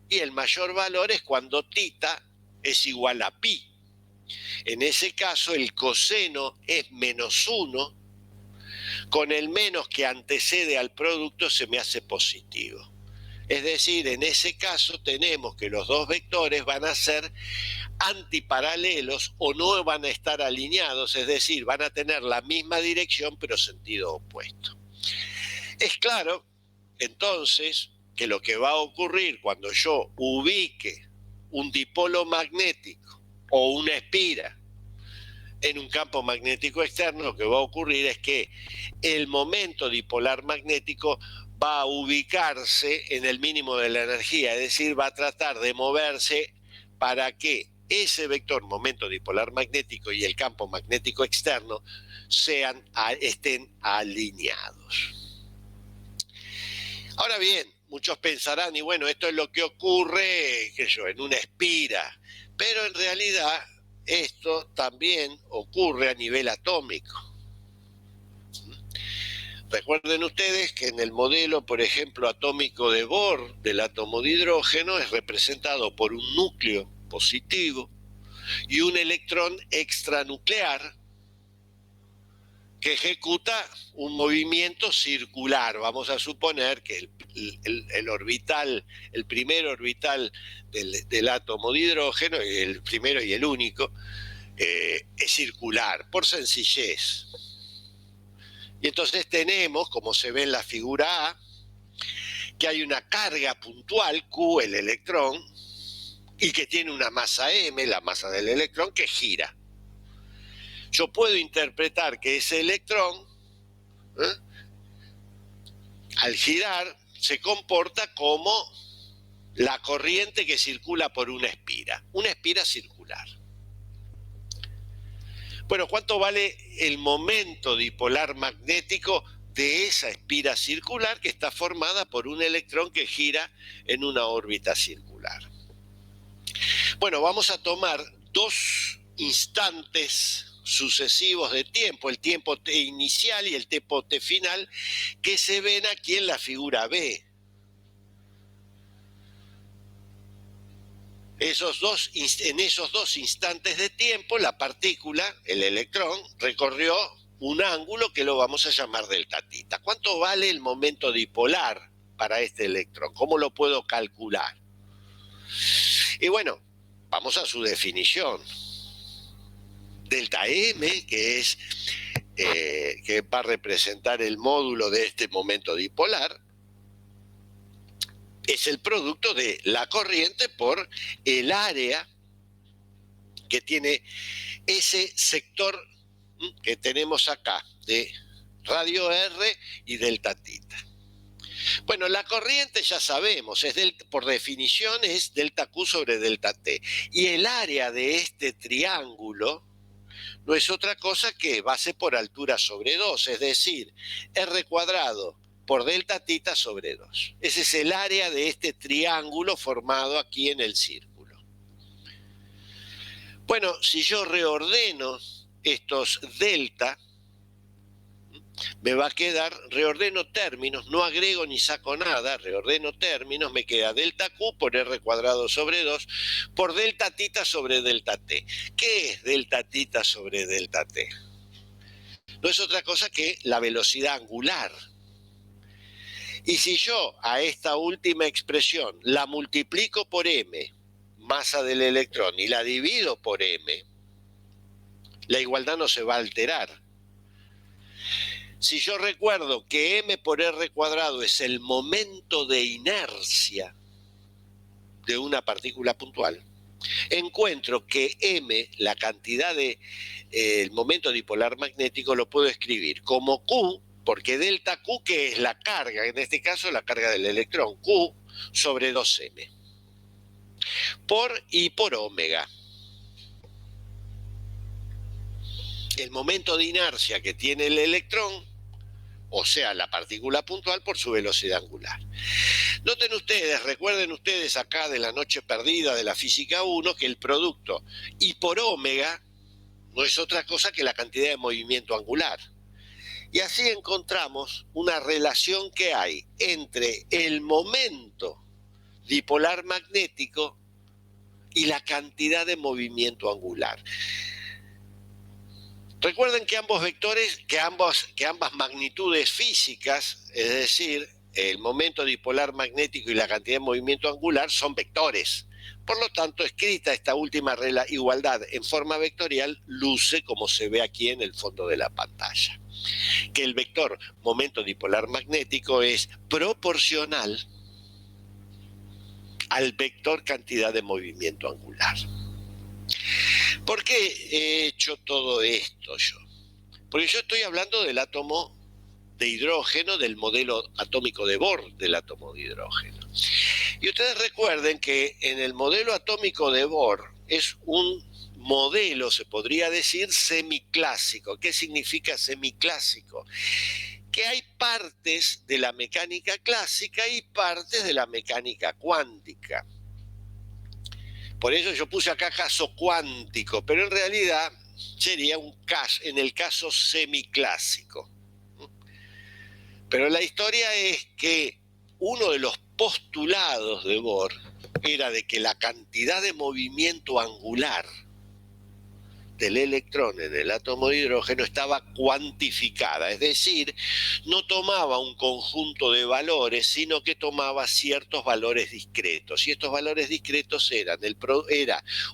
Y el mayor valor es cuando tita es igual a pi. En ese caso el coseno es menos 1, con el menos que antecede al producto se me hace positivo. Es decir, en ese caso tenemos que los dos vectores van a ser antiparalelos o no van a estar alineados, es decir, van a tener la misma dirección pero sentido opuesto. Es claro, entonces, que lo que va a ocurrir cuando yo ubique un dipolo magnético o una espira en un campo magnético externo, lo que va a ocurrir es que el momento dipolar magnético va a ubicarse en el mínimo de la energía, es decir, va a tratar de moverse para que ese vector momento dipolar magnético y el campo magnético externo estén alineados. Ahora bien, muchos pensarán, y bueno, esto es lo que ocurre, en una espira, pero en realidad esto también ocurre a nivel atómico. Recuerden ustedes que en el modelo, por ejemplo, atómico de Bohr del átomo de hidrógeno es representado por un núcleo positivo y un electrón extranuclear que ejecuta un movimiento circular. Vamos a suponer que el orbital, el primer orbital del átomo de hidrógeno, el primero y el único, es circular, por sencillez. Y entonces tenemos, como se ve en la figura A, que hay una carga puntual, Q, el electrón, y que tiene una masa M, la masa del electrón, que gira. Yo puedo interpretar que ese electrón, al girar, se comporta como la corriente que circula por una espira circular. Bueno, ¿cuánto vale el momento dipolar magnético de esa espira circular que está formada por un electrón que gira en una órbita circular? Bueno, vamos a tomar dos instantes sucesivos de tiempo, el tiempo t inicial y el tiempo t final, que se ven aquí en la figura B. En esos dos instantes de tiempo, la partícula, el electrón, recorrió un ángulo que lo vamos a llamar delta tita. ¿Cuánto vale el momento dipolar para este electrón? ¿Cómo lo puedo calcular? Y bueno, vamos a su definición. Delta M, que va a representar el módulo de este momento dipolar, es el producto de la corriente por el área que tiene ese sector que tenemos acá, de radio R y delta tita. Bueno, la corriente ya sabemos, por definición es delta Q sobre delta T. Y el área de este triángulo no es otra cosa que base por altura sobre 2, es decir, R cuadrado por delta tita sobre 2. Ese es el área de este triángulo formado aquí en el círculo. Bueno, si yo reordeno estos delta, me va a quedar, reordeno términos, no agrego ni saco nada, reordeno términos, me queda delta Q por R cuadrado sobre 2 por delta tita sobre delta T. ¿Qué es delta tita sobre delta T? No es otra cosa que la velocidad angular. Y si yo a esta última expresión la multiplico por m, masa del electrón, y la divido por m, la igualdad no se va a alterar. Si yo recuerdo que m por r cuadrado es el momento de inercia de una partícula puntual, encuentro que m, la cantidad de el momento dipolar magnético, lo puedo escribir como Q, porque delta Q, que es la carga, en este caso la carga del electrón, Q sobre 2m, por I por omega. El momento de inercia que tiene el electrón, o sea, la partícula puntual, por su velocidad angular. Noten ustedes, recuerden ustedes acá de la noche perdida de la física 1, que el producto I por omega no es otra cosa que la cantidad de movimiento angular. Y así encontramos una relación que hay entre el momento dipolar magnético y la cantidad de movimiento angular. Recuerden que ambos vectores, que ambas magnitudes físicas, es decir, el momento dipolar magnético y la cantidad de movimiento angular, son vectores. Por lo tanto, escrita esta última igualdad en forma vectorial, luce como se ve aquí en el fondo de la pantalla. Que el vector momento dipolar magnético es proporcional al vector cantidad de movimiento angular. ¿Por qué he hecho todo esto yo? Porque yo estoy hablando del átomo de hidrógeno, del modelo atómico de Bohr del átomo de hidrógeno. Y ustedes recuerden que en el modelo atómico de Bohr es un modelo, se podría decir, semiclásico. ¿Qué significa semiclásico? Que hay partes de la mecánica clásica y partes de la mecánica cuántica. Por eso yo puse acá caso cuántico, pero en realidad sería un caso, en el caso semiclásico. Pero la historia es que uno de los postulados de Bohr era de que la cantidad de movimiento angular del electrón en el átomo de hidrógeno estaba cuantificada, es decir, no tomaba un conjunto de valores, sino que tomaba ciertos valores discretos. Y estos valores discretos era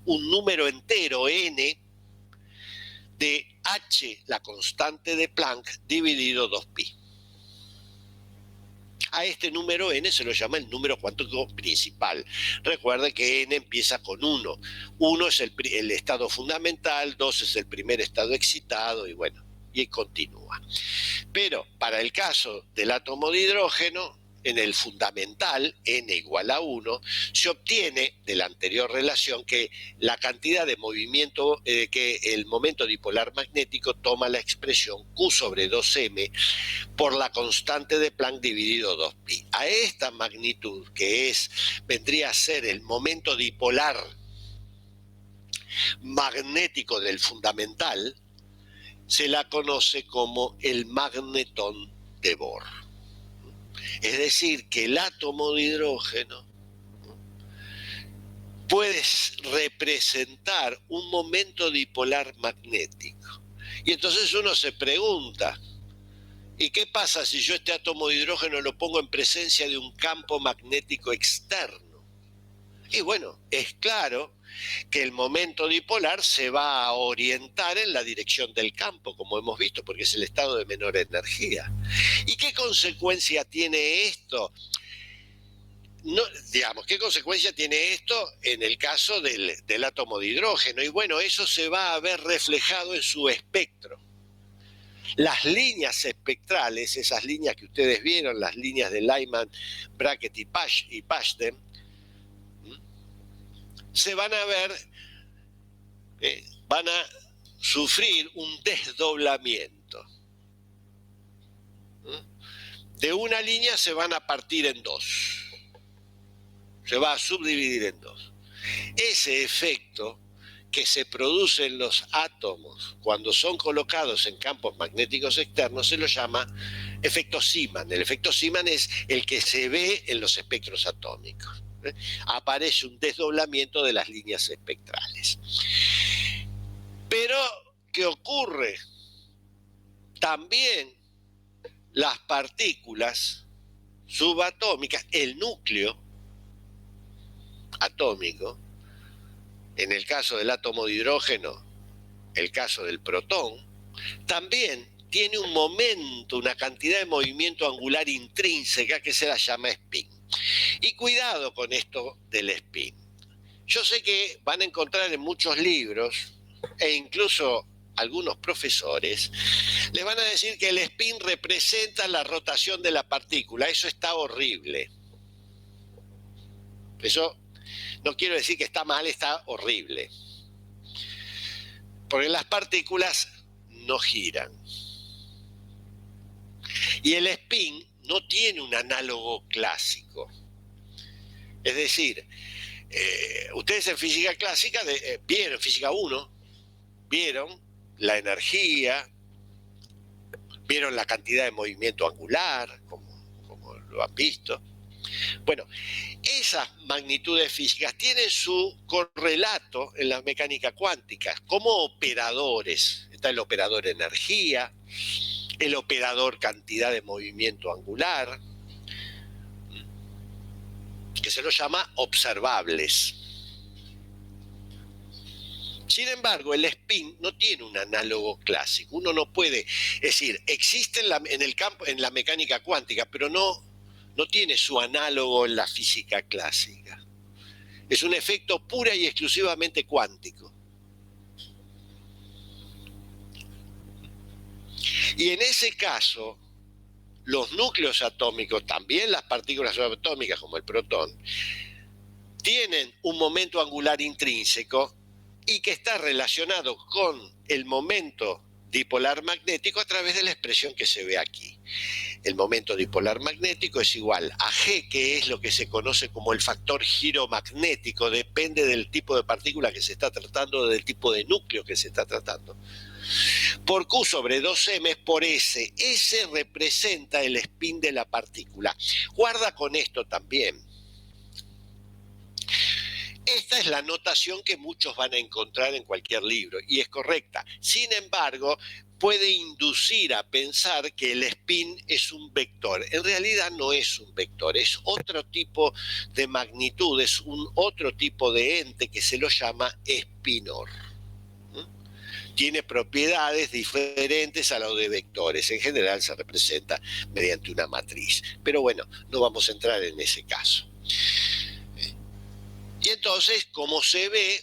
un número entero n de h, la constante de Planck, dividido 2pi. A este número n se lo llama el número cuántico principal. Recuerden que n empieza con 1. 1 es el estado fundamental, 2 es el primer estado excitado y bueno, y continúa. Pero para el caso del átomo de hidrógeno, en el fundamental, n igual a 1, se obtiene de la anterior relación que la cantidad de movimiento, que el momento dipolar magnético toma la expresión Q sobre 2m por la constante de Planck dividido 2pi. A esta magnitud, que vendría a ser el momento dipolar magnético del fundamental, se la conoce como el magnetón de Bohr. Es decir, que el átomo de hidrógeno puede representar un momento dipolar magnético. Y entonces uno se pregunta, ¿y qué pasa si yo este átomo de hidrógeno lo pongo en presencia de un campo magnético externo? Y bueno, es claro que el momento dipolar se va a orientar en la dirección del campo, como hemos visto, porque es el estado de menor energía. ¿Y qué consecuencia tiene esto? ¿Qué consecuencia tiene esto en el caso del átomo de hidrógeno? Y bueno, eso se va a ver reflejado en su espectro. Las líneas espectrales, esas líneas que ustedes vieron, las líneas de Lyman, Brackett y Paschen, se van a ver, van a sufrir un desdoblamiento. De una línea se van a partir en dos, se va a subdividir en dos. Ese efecto que se produce en los átomos cuando son colocados en campos magnéticos externos se lo llama efecto Zeeman. El efecto Zeeman es el que se ve en los espectros atómicos. Aparece un desdoblamiento de las líneas espectrales. Pero, ¿qué ocurre? También las partículas subatómicas, el núcleo atómico, en el caso del átomo de hidrógeno, el caso del protón, también tiene un momento, una cantidad de movimiento angular intrínseca que se la llama spin. Y cuidado con esto del spin. Yo sé que van a encontrar en muchos libros, e incluso algunos profesores, les van a decir que el spin representa la rotación de la partícula. Eso está horrible. Eso no quiero decir que está mal, está horrible. Porque las partículas no giran. Y el spin no tiene un análogo clásico. Es decir, ustedes en física clásica, vieron, física 1, vieron la energía, vieron la cantidad de movimiento angular, como lo han visto. Bueno, esas magnitudes físicas tienen su correlato en la mecánica cuántica como operadores. Está el operador energía, el operador cantidad de movimiento angular, que se los llama observables. Sin embargo, el spin no tiene un análogo clásico. Uno no puede, es decir, existe en el campo, en la mecánica cuántica, pero no tiene su análogo en la física clásica. Es un efecto pura y exclusivamente cuántico. Y en ese caso, los núcleos atómicos, también las partículas subatómicas como el protón, tienen un momento angular intrínseco y que está relacionado con el momento dipolar magnético a través de la expresión que se ve aquí. El momento dipolar magnético es igual a G, que es lo que se conoce como el factor giro magnético, depende del tipo de partícula que se está tratando, del tipo de núcleo que se está tratando, por Q sobre 2m por S. S representa el spin de la partícula. Guarda con esto también. Esta es la notación que muchos van a encontrar en cualquier libro y es correcta. Sin embargo, puede inducir a pensar que el spin es un vector. En realidad no es un vector, es otro tipo de magnitud, es otro tipo de ente que se lo llama espinor. Tiene propiedades diferentes a las de vectores. En general se representa mediante una matriz. Pero bueno, no vamos a entrar en ese caso. Y entonces, como se ve,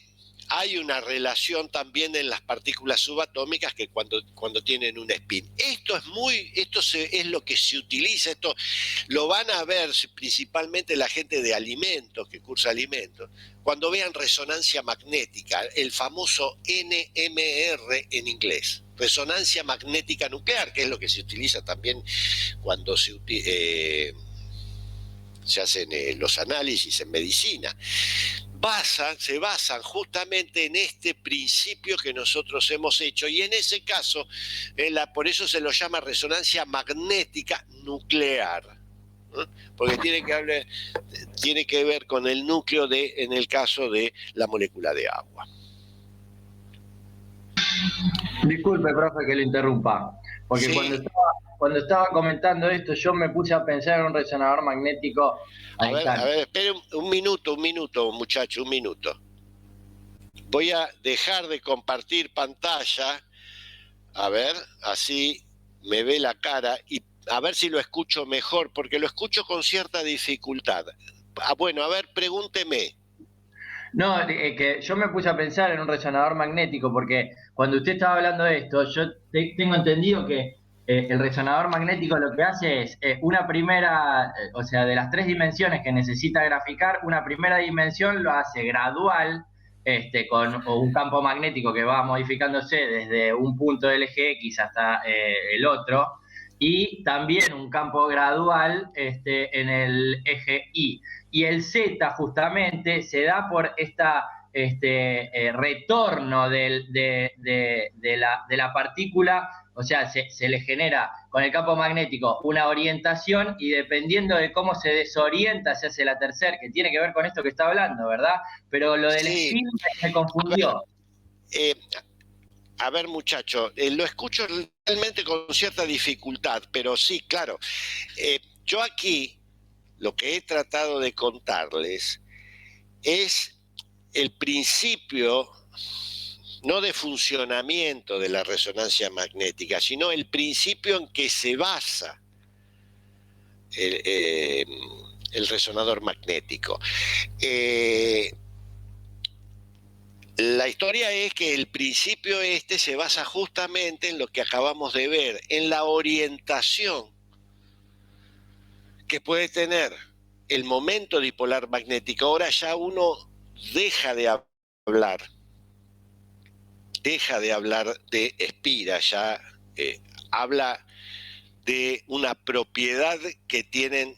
hay una relación también en las partículas subatómicas que cuando tienen un spin. Esto es lo que se utiliza, esto lo van a ver principalmente la gente de alimentos, que cursa alimentos, cuando vean resonancia magnética, el famoso NMR en inglés, resonancia magnética nuclear, que es lo que se utiliza también cuando se hacen los análisis en medicina. Se basan justamente en este principio que nosotros hemos hecho y en ese caso, por eso se lo llama resonancia magnética nuclear, ¿no? Porque tiene que ver con el núcleo en el caso de la molécula de agua. Disculpe, profe, que lo interrumpa, porque Sí. cuando estaba comentando esto, yo me puse a pensar en un resonador magnético A al ver, instante. espere un minuto, muchacho, un minuto. Voy a dejar de compartir pantalla, a ver, así me ve la cara y a ver si lo escucho mejor, porque lo escucho con cierta dificultad. Bueno, a ver, pregúnteme. No, que yo me puse a pensar en un resonador magnético, porque cuando usted estaba hablando de esto, yo tengo entendido que el resonador magnético lo que hace es una primera, o sea, de las 3 dimensiones que necesita graficar, una primera dimensión lo hace gradual, con un campo magnético que va modificándose desde un punto del eje X hasta el otro, y también un campo gradual en el eje Y. Y el Z justamente se da por retorno de la partícula, o sea, se le genera con el campo magnético una orientación y dependiendo de cómo se desorienta se hace la tercera, que tiene que ver con esto que está hablando, ¿verdad? Pero lo del Sí, spin me a ver, confundió. muchacho, lo escucho realmente con cierta dificultad, pero sí, claro. Yo aquí lo que he tratado de contarles es el principio no de funcionamiento de la resonancia magnética, sino el principio en que se basa el resonador magnético. La historia es que el principio se basa justamente en lo que acabamos de ver, en la orientación que puede tener el momento dipolar magnético. Ahora ya uno deja de hablar de espira, ya habla de una propiedad que tienen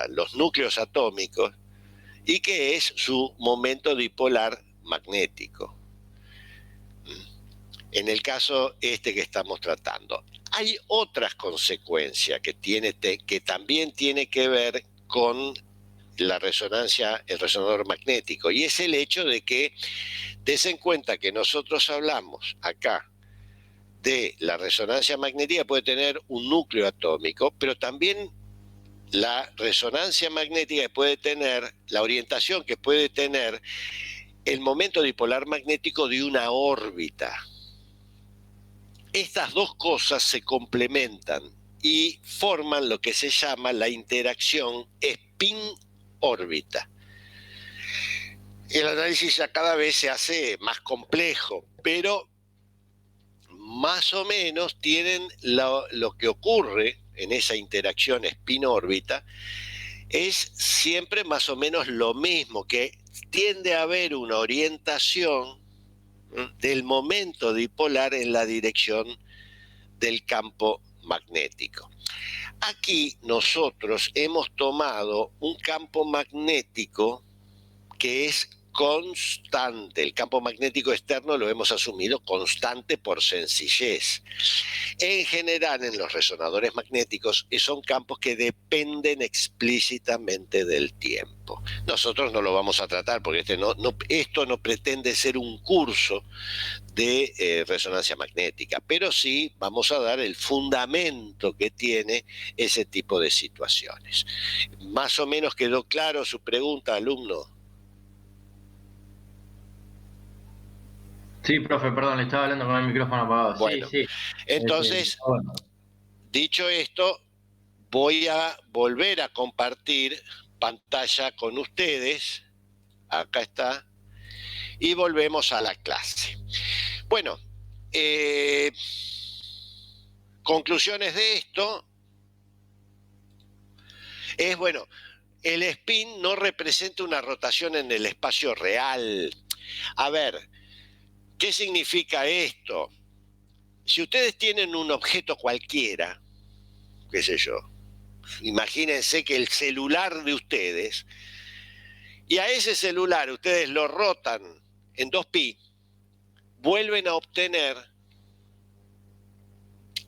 los núcleos atómicos y que es su momento dipolar magnético. En el caso que estamos tratando. Hay otras consecuencias que también tiene que ver con la resonancia, el resonador magnético, y es el hecho de que des en cuenta que nosotros hablamos acá de la resonancia magnética puede tener un núcleo atómico, pero también la resonancia magnética puede tener, la orientación que puede tener el momento dipolar magnético de una órbita. Estas dos cosas se complementan y forman lo que se llama la interacción spin-órbita. El análisis ya cada vez se hace más complejo, pero más o menos tienen lo que ocurre en esa interacción spin-órbita es siempre más o menos lo mismo, que tiende a haber una orientación del momento dipolar en la dirección del campo magnético. Aquí nosotros hemos tomado un campo magnético que es constante. El campo magnético externo lo hemos asumido constante por sencillez. En general, en los resonadores magnéticos son campos que dependen explícitamente del tiempo. Nosotros no lo vamos a tratar porque esto no pretende ser un curso de resonancia magnética, pero sí vamos a dar el fundamento que tiene ese tipo de situaciones. ¿Más o menos quedó claro su pregunta, alumno? Sí, profe, perdón, le estaba hablando con el micrófono apagado. Bueno, Sí, sí. entonces, dicho esto, voy a volver a compartir pantalla con ustedes. Acá está. Y volvemos a la clase. Bueno, conclusiones de esto es, bueno, el spin no representa una rotación en el espacio real. A ver, ¿qué significa esto? Si ustedes tienen un objeto cualquiera, qué sé yo, imagínense que el celular de ustedes, y a ese celular ustedes lo rotan en 2pi, vuelven a obtener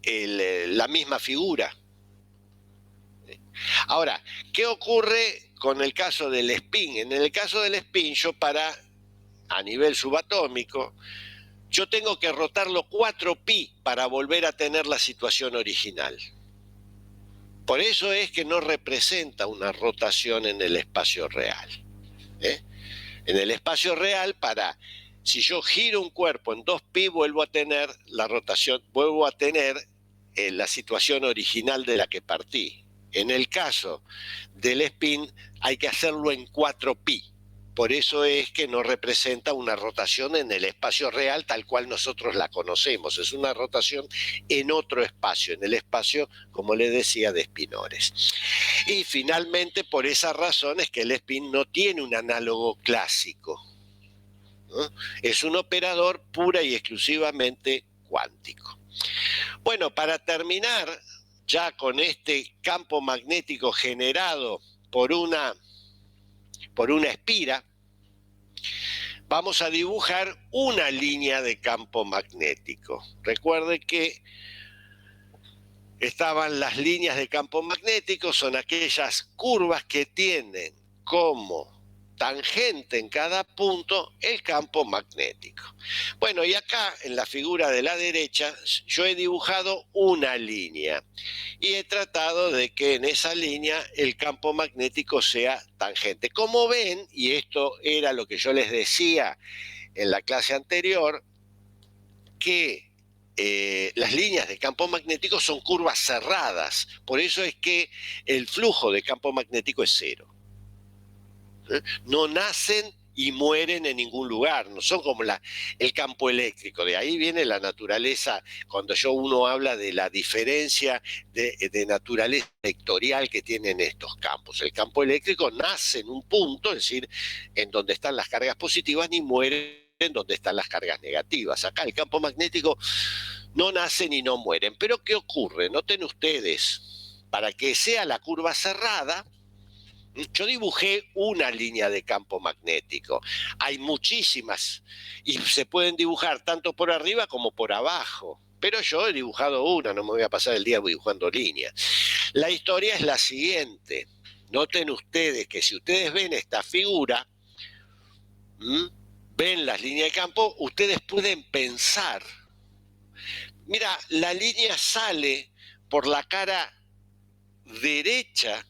la misma figura. Ahora, ¿qué ocurre con el caso del spin? En el caso del spin, a nivel subatómico, yo tengo que rotarlo 4pi para volver a tener la situación original. Por eso es que no representa una rotación en el espacio real. En el espacio real, si yo giro un cuerpo en 2pi, vuelvo a tener la rotación, vuelvo a tener la situación original de la que partí. En el caso del spin hay que hacerlo en 4pi. Por eso es que no representa una rotación en el espacio real tal cual nosotros la conocemos. Es una rotación en otro espacio, en el espacio, como le decía, de spinores. Y finalmente, por esa razón es que el spin no tiene un análogo clásico, ¿no? Es un operador pura y exclusivamente cuántico. Bueno, para terminar ya con este campo magnético generado por una espira, vamos a dibujar una línea de campo magnético. Recuerden que estaban las líneas de campo magnético, son aquellas curvas que tienen como tangente en cada punto el campo magnético. Bueno, y acá en la figura de la derecha yo he dibujado una línea y he tratado de que en esa línea el campo magnético sea tangente. Como ven, y esto era lo que yo les decía en la clase anterior, que las líneas de campo magnético son curvas cerradas, por eso es que el flujo de campo magnético es cero. No nacen y mueren en ningún lugar, no son como el campo eléctrico. De ahí viene la naturaleza, cuando uno habla de la diferencia de naturaleza vectorial que tienen estos campos. El campo eléctrico nace en un punto, es decir, en donde están las cargas positivas, ni muere en donde están las cargas negativas. Acá el campo magnético no nace ni no mueren. Pero ¿qué ocurre? Noten ustedes, para que sea la curva cerrada, yo dibujé una línea de campo magnético. Hay muchísimas y se pueden dibujar tanto por arriba como por abajo. Pero yo he dibujado una, no me voy a pasar el día dibujando líneas. La historia es la siguiente. Noten ustedes que si ustedes ven esta figura, ven las líneas de campo, ustedes pueden pensar. Mira, la línea sale por la cara derecha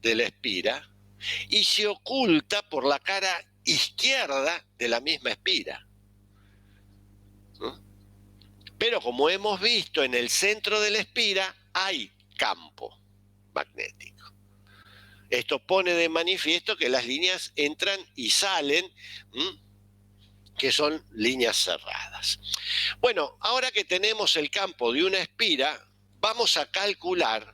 de la espira y se oculta por la cara izquierda de la misma espira. Pero como hemos visto, en el centro de la espira hay campo magnético. Esto pone de manifiesto que las líneas entran y salen, que son líneas cerradas. Bueno, ahora que tenemos el campo de una espira, vamos a calcular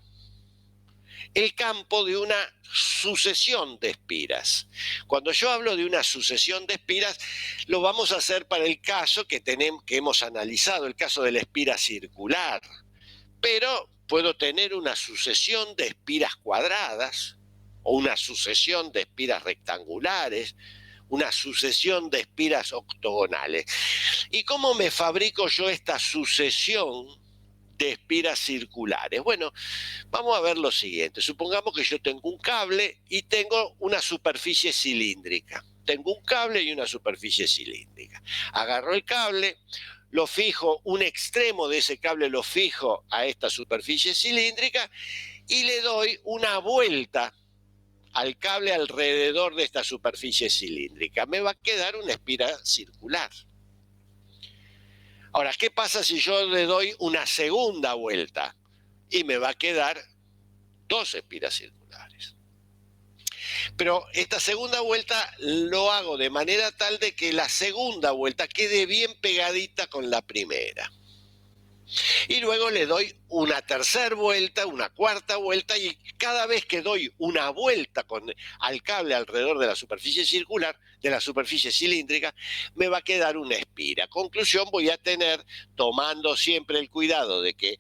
el campo de una sucesión de espiras. Cuando yo hablo de una sucesión de espiras, lo vamos a hacer para el caso que hemos analizado, el caso de la espira circular. Pero puedo tener una sucesión de espiras cuadradas, o una sucesión de espiras rectangulares, una sucesión de espiras octogonales. ¿Y cómo me fabrico yo esta sucesión de espiras circulares? Bueno, vamos a ver lo siguiente. Supongamos que yo tengo un cable y tengo una superficie cilíndrica. Tengo un cable y una superficie cilíndrica. Agarro el cable, lo fijo, un extremo de ese cable lo fijo a esta superficie cilíndrica y le doy una vuelta al cable alrededor de esta superficie cilíndrica. Me va a quedar una espira circular. Ahora, ¿qué pasa si yo le doy una segunda vuelta? Y me va a quedar dos espiras circulares. Pero esta segunda vuelta lo hago de manera tal de que la segunda vuelta quede bien pegadita con la primera. Y luego le doy una tercera vuelta, una cuarta vuelta, y cada vez que doy una vuelta al cable alrededor de la superficie circular, de la superficie cilíndrica, me va a quedar una espira. Conclusión, voy a tener, tomando siempre el cuidado de que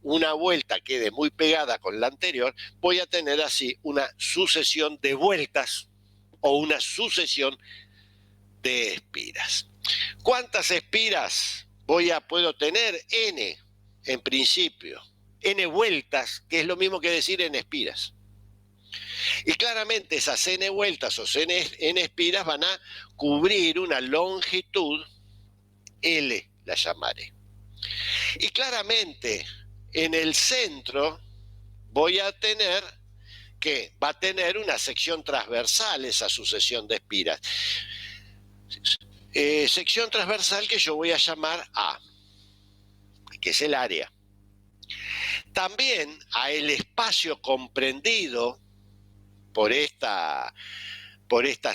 una vuelta quede muy pegada con la anterior, voy a tener así una sucesión de vueltas o una sucesión de espiras. ¿Cuántas espiras puedo tener? N, en principio. N vueltas, que es lo mismo que decir N espiras. Y claramente esas N vueltas o N espiras van a cubrir una longitud L, la llamaré. Y claramente en el centro voy a tener que va a tener una sección transversal esa sucesión de espiras. Sección transversal que yo voy a llamar A, que es el área. También a el espacio comprendido por esta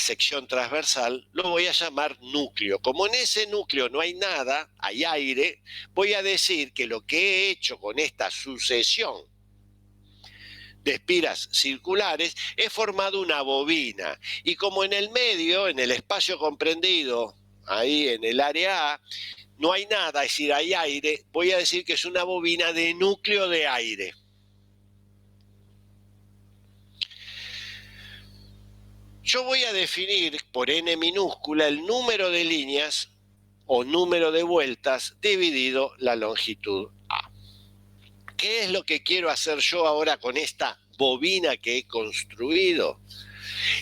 sección transversal lo voy a llamar núcleo. Como en ese núcleo no hay nada, hay aire, voy a decir que lo que he hecho con esta sucesión de espiras circulares he formado una bobina. Y como en el medio, en el espacio comprendido, ahí en el área A, no hay nada, es decir, hay aire, voy a decir que es una bobina de núcleo de aire. Yo voy a definir por n minúscula el número de líneas o número de vueltas dividido la longitud A. ¿Qué es lo que quiero hacer yo ahora con esta bobina que he construido?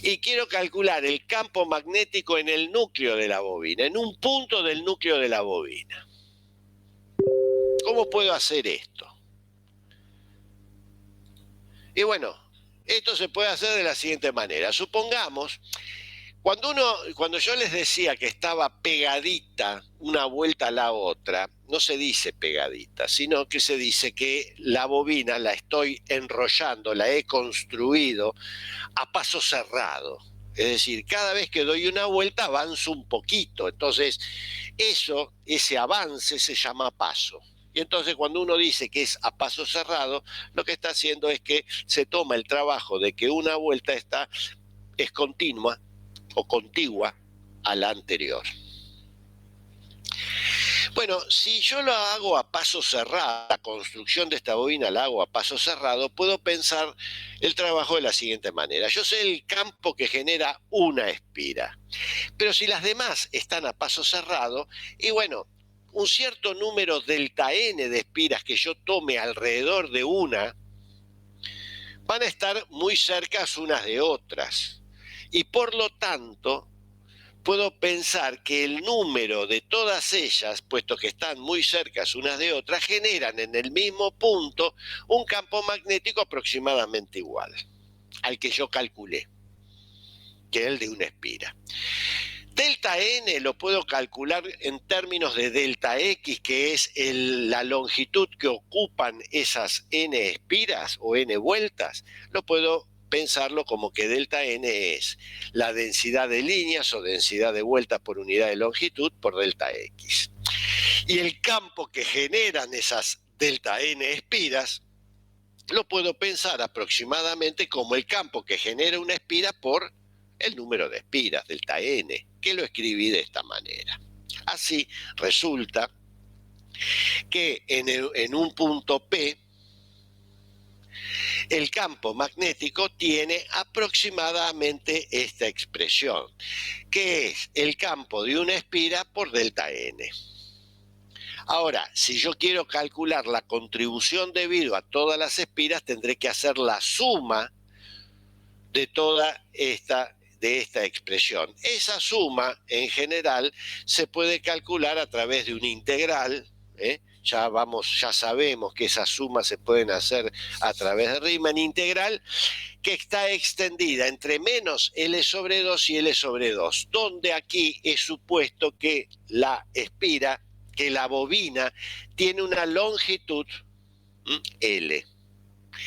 Y quiero calcular el campo magnético en el núcleo de la bobina, en un punto del núcleo de la bobina. ¿Cómo puedo hacer esto? Y bueno, esto se puede hacer de la siguiente manera. Supongamos, cuando yo les decía que estaba pegadita una vuelta a la otra, no se dice pegadita, sino que se dice que la bobina la estoy enrollando, la he construido a paso cerrado. Es decir, cada vez que doy una vuelta avanzo un poquito. Entonces, ese avance se llama paso. Y entonces cuando uno dice que es a paso cerrado, lo que está haciendo es que se toma el trabajo de que una vuelta es continua o contigua a la anterior. Bueno, si yo lo hago a paso cerrado, la construcción de esta bobina la hago a paso cerrado, puedo pensar el trabajo de la siguiente manera. Yo sé el campo que genera una espira, pero si las demás están a paso cerrado, y bueno, un cierto número delta n de espiras que yo tome alrededor de una, van a estar muy cercas unas de otras. Y por lo tanto, puedo pensar que el número de todas ellas, puesto que están muy cercas unas de otras, generan en el mismo punto un campo magnético aproximadamente igual al que yo calculé, que es el de una espira. Delta n lo puedo calcular en términos de delta x, que es la longitud que ocupan esas n espiras o n vueltas. Lo puedo pensarlo como que delta n es la densidad de líneas o densidad de vueltas por unidad de longitud por delta x. Y el campo que generan esas delta n espiras lo puedo pensar aproximadamente como el campo que genera una espira por el número de espiras, delta n, que lo escribí de esta manera. Así resulta que en un punto P, El campo magnético tiene aproximadamente esta expresión, que es el campo de una espira por delta N. Ahora, si yo quiero calcular la contribución debido a todas las espiras, tendré que hacer la suma de toda esta expresión. Esa suma, en general, se puede calcular a través de una integral, ¿eh? Ya sabemos que esas sumas se pueden hacer a través de Riemann integral, que está extendida entre menos L sobre 2 y L sobre 2, donde aquí es supuesto que la espira, que la bobina, tiene una longitud L.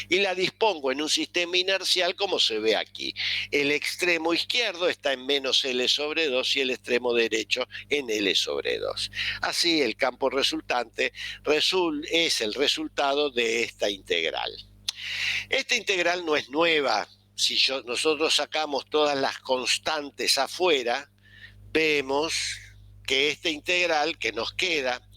Y la dispongo en un sistema inercial como se ve aquí. El extremo izquierdo está en menos L sobre 2 y el extremo derecho en L sobre 2. Así el campo resultante es el resultado de esta integral. Esta integral no es nueva. Si nosotros sacamos todas las constantes afuera, vemos que esta integral que nos queda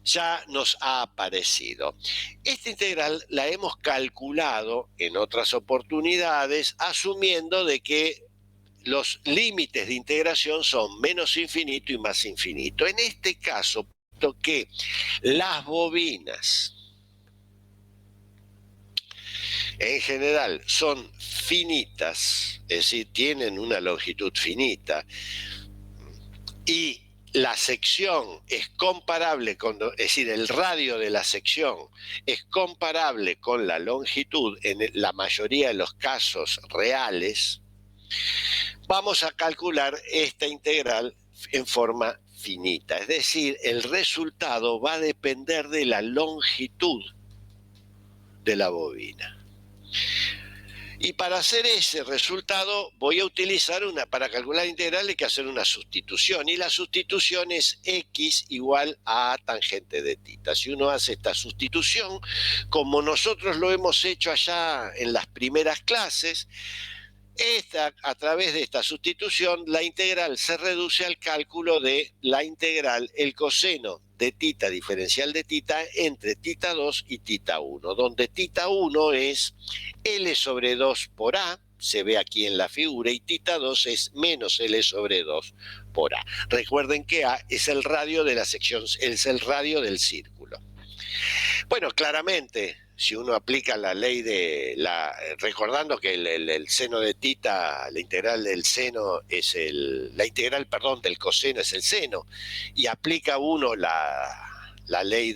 ya nos ha aparecido. Esta integral la hemos calculado en otras oportunidades asumiendo de que los límites de integración son menos infinito y más infinito. En este caso, que las bobinas en general son finitas, es decir, tienen una longitud finita, y la sección es comparable es decir, el radio de la sección es comparable con la longitud en la mayoría de los casos reales, vamos a calcular esta integral en forma finita. Es decir, el resultado va a depender de la longitud de la bobina. Y para hacer ese resultado voy a utilizar para calcular la integral hay que hacer una sustitución. Y la sustitución es x igual a tangente de tita. Si uno hace esta sustitución, como nosotros lo hemos hecho allá en las primeras clases, a través de esta sustitución, la integral se reduce al cálculo de la integral, el coseno de tita diferencial de tita entre tita 2 y tita 1, donde tita 1 es L sobre 2 por A, se ve aquí en la figura, y tita 2 es menos L sobre 2 por A. Recuerden que A es el radio de la sección, es el radio del círculo. Bueno, claramente, si uno aplica la ley recordando que el seno de tita, la integral del seno es la integral, perdón, del coseno es el seno, y aplica uno la ley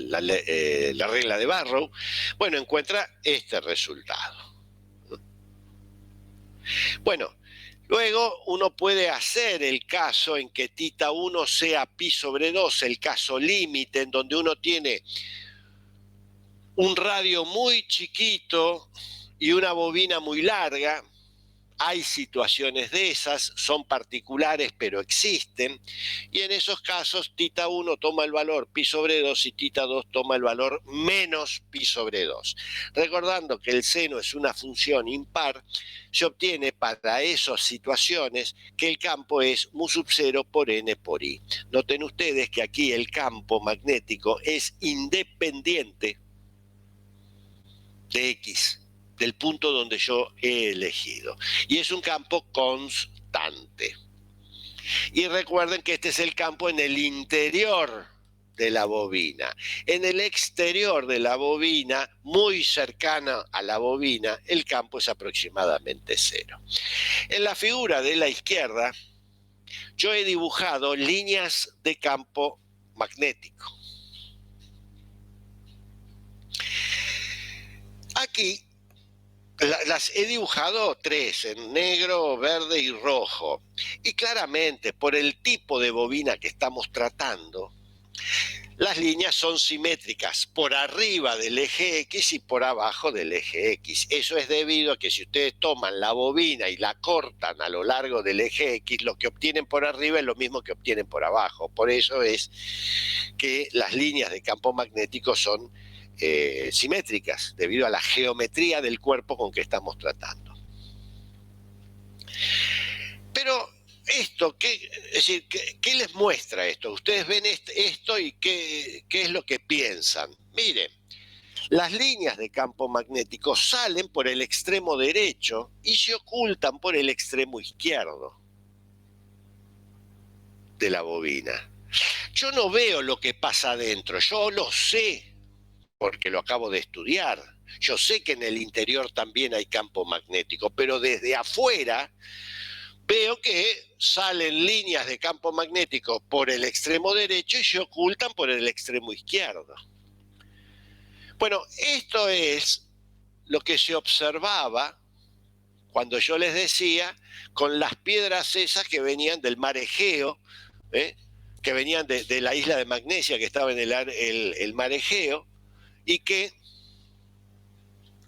la regla de Barrow, bueno, encuentra este resultado. Bueno, luego uno puede hacer el caso en que tita 1 sea pi sobre 2, el caso límite, en donde uno tiene un radio muy chiquito y una bobina muy larga. Hay situaciones de esas, son particulares pero existen, y en esos casos tita 1 toma el valor pi sobre 2 y tita 2 toma el valor menos pi sobre 2. Recordando que el seno es una función impar, se obtiene para esas situaciones que el campo es mu sub 0 por n por i. Noten ustedes que aquí el campo magnético es independiente de x, del punto donde yo he elegido. Y es un campo constante. Y recuerden que este es el campo en el interior de la bobina. En el exterior de la bobina, muy cercana a la bobina, el campo es aproximadamente 0. En la figura de la izquierda, yo he dibujado líneas de campo magnético. Aquí las he dibujado 3, en negro, verde y rojo. Y claramente, por el tipo de bobina que estamos tratando, las líneas son simétricas por arriba del eje X y por abajo del eje X. Eso es debido a que si ustedes toman la bobina y la cortan a lo largo del eje X, lo que obtienen por arriba es lo mismo que obtienen por abajo. Por eso es que las líneas de campo magnético son simétricas, debido a la geometría del cuerpo con que estamos tratando. Pero esto, es decir, ¿qué les muestra esto? Ustedes ven esto y ¿qué es lo que piensan? Miren, Las líneas de campo magnético salen por el extremo derecho y se ocultan por el extremo izquierdo de la bobina. Yo no veo lo que pasa adentro, yo lo sé porque lo acabo de estudiar. Yo sé que en el interior también hay campo magnético, pero desde afuera veo que salen líneas de campo magnético por el extremo derecho y se ocultan por el extremo izquierdo. Bueno, esto es lo que se observaba cuando yo les decía con las piedras esas que venían del mar Egeo, que venían de la isla de Magnesia que estaba en el mar Egeo, y que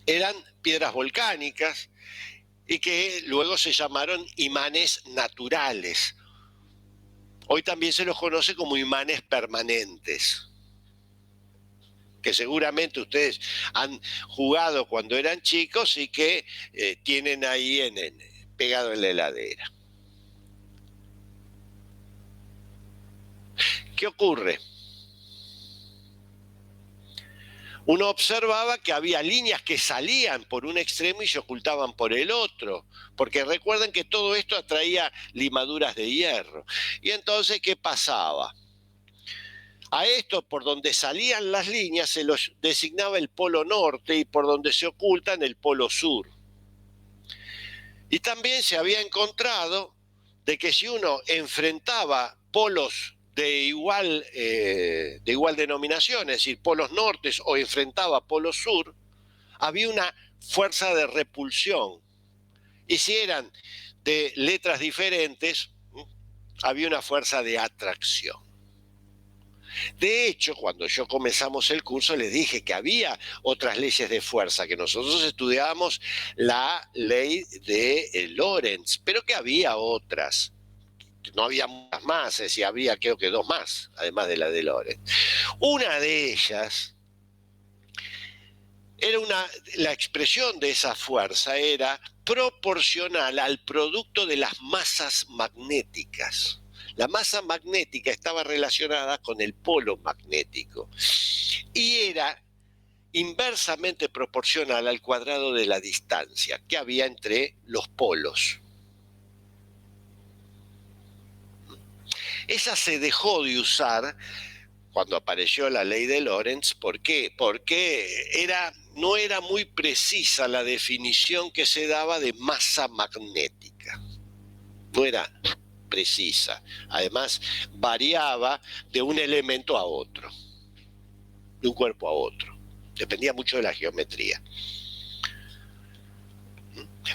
eran piedras volcánicas y que luego se llamaron imanes naturales. Hoy también se los conoce como imanes permanentes, que seguramente ustedes han jugado cuando eran chicos y que tienen ahí pegado en la heladera. ¿Qué ocurre? Uno observaba que había líneas que salían por un extremo y se ocultaban por el otro, porque recuerden que todo esto atraía limaduras de hierro. Y entonces, ¿qué pasaba? A esto, por donde salían las líneas, se los designaba el polo norte y por donde se ocultan el polo sur. Y también se había encontrado de que si uno enfrentaba polos de igual denominación, es decir, polos nortes, o enfrentaba polos sur, había una fuerza de repulsión. Y si eran de letras diferentes, había una fuerza de atracción. De hecho, cuando yo comenzamos el curso les dije que había otras leyes de fuerza, que nosotros estudiábamos la ley de Lorentz, pero que había otras. No había muchas más, es decir, había creo que 2 más, además de la de Lorentz. Una de ellas era la expresión de esa fuerza era proporcional al producto de las masas magnéticas. La masa magnética estaba relacionada con el polo magnético y era inversamente proporcional al cuadrado de la distancia que había entre los polos. Esa se dejó de usar cuando apareció la ley de Lorentz. ¿Por qué? Porque no era muy precisa la definición que se daba de masa magnética. No era precisa. Además, variaba de un elemento a otro, de un cuerpo a otro. Dependía mucho de la geometría.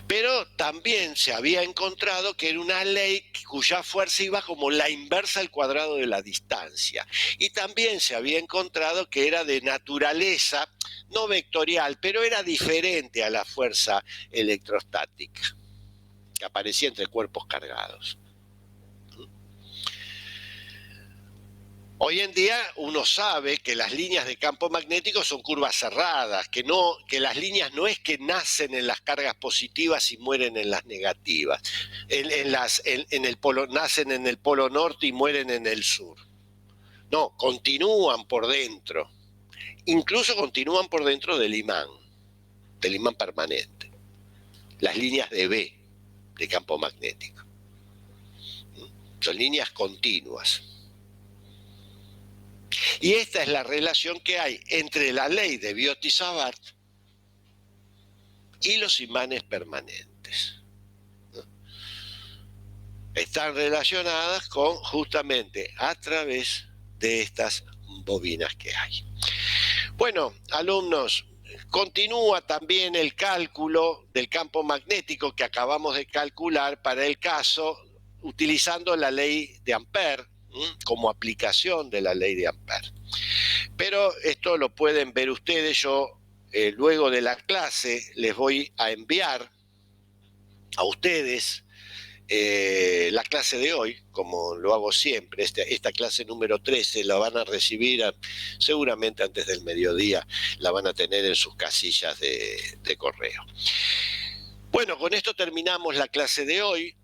Pero también se había encontrado que era una ley cuya fuerza iba como la inversa al cuadrado de la distancia. Y también se había encontrado que era de naturaleza, no vectorial, pero era diferente a la fuerza electrostática, que aparecía entre cuerpos cargados. Hoy en día uno sabe que las líneas de campo magnético son curvas cerradas, que las líneas no es que nacen en las cargas positivas y mueren en las negativas, nacen en el polo norte y mueren en el sur. No, continúan por dentro, incluso continúan por dentro del imán permanente, las líneas de B de campo magnético. Son líneas continuas. Y esta es la relación que hay entre la ley de Biot-Savart y los imanes permanentes. Están relacionadas con justamente a través de estas bobinas que hay. Bueno, alumnos, continúa también el cálculo del campo magnético que acabamos de calcular para el caso utilizando la ley de Ampère, como aplicación de la ley de Ampère. Pero esto lo pueden ver ustedes. Yo luego de la clase les voy a enviar a ustedes la clase de hoy, como lo hago siempre. Esta clase número 13 la van a recibir seguramente antes del mediodía, la van a tener en sus casillas de correo. Bueno, con esto terminamos la clase de hoy.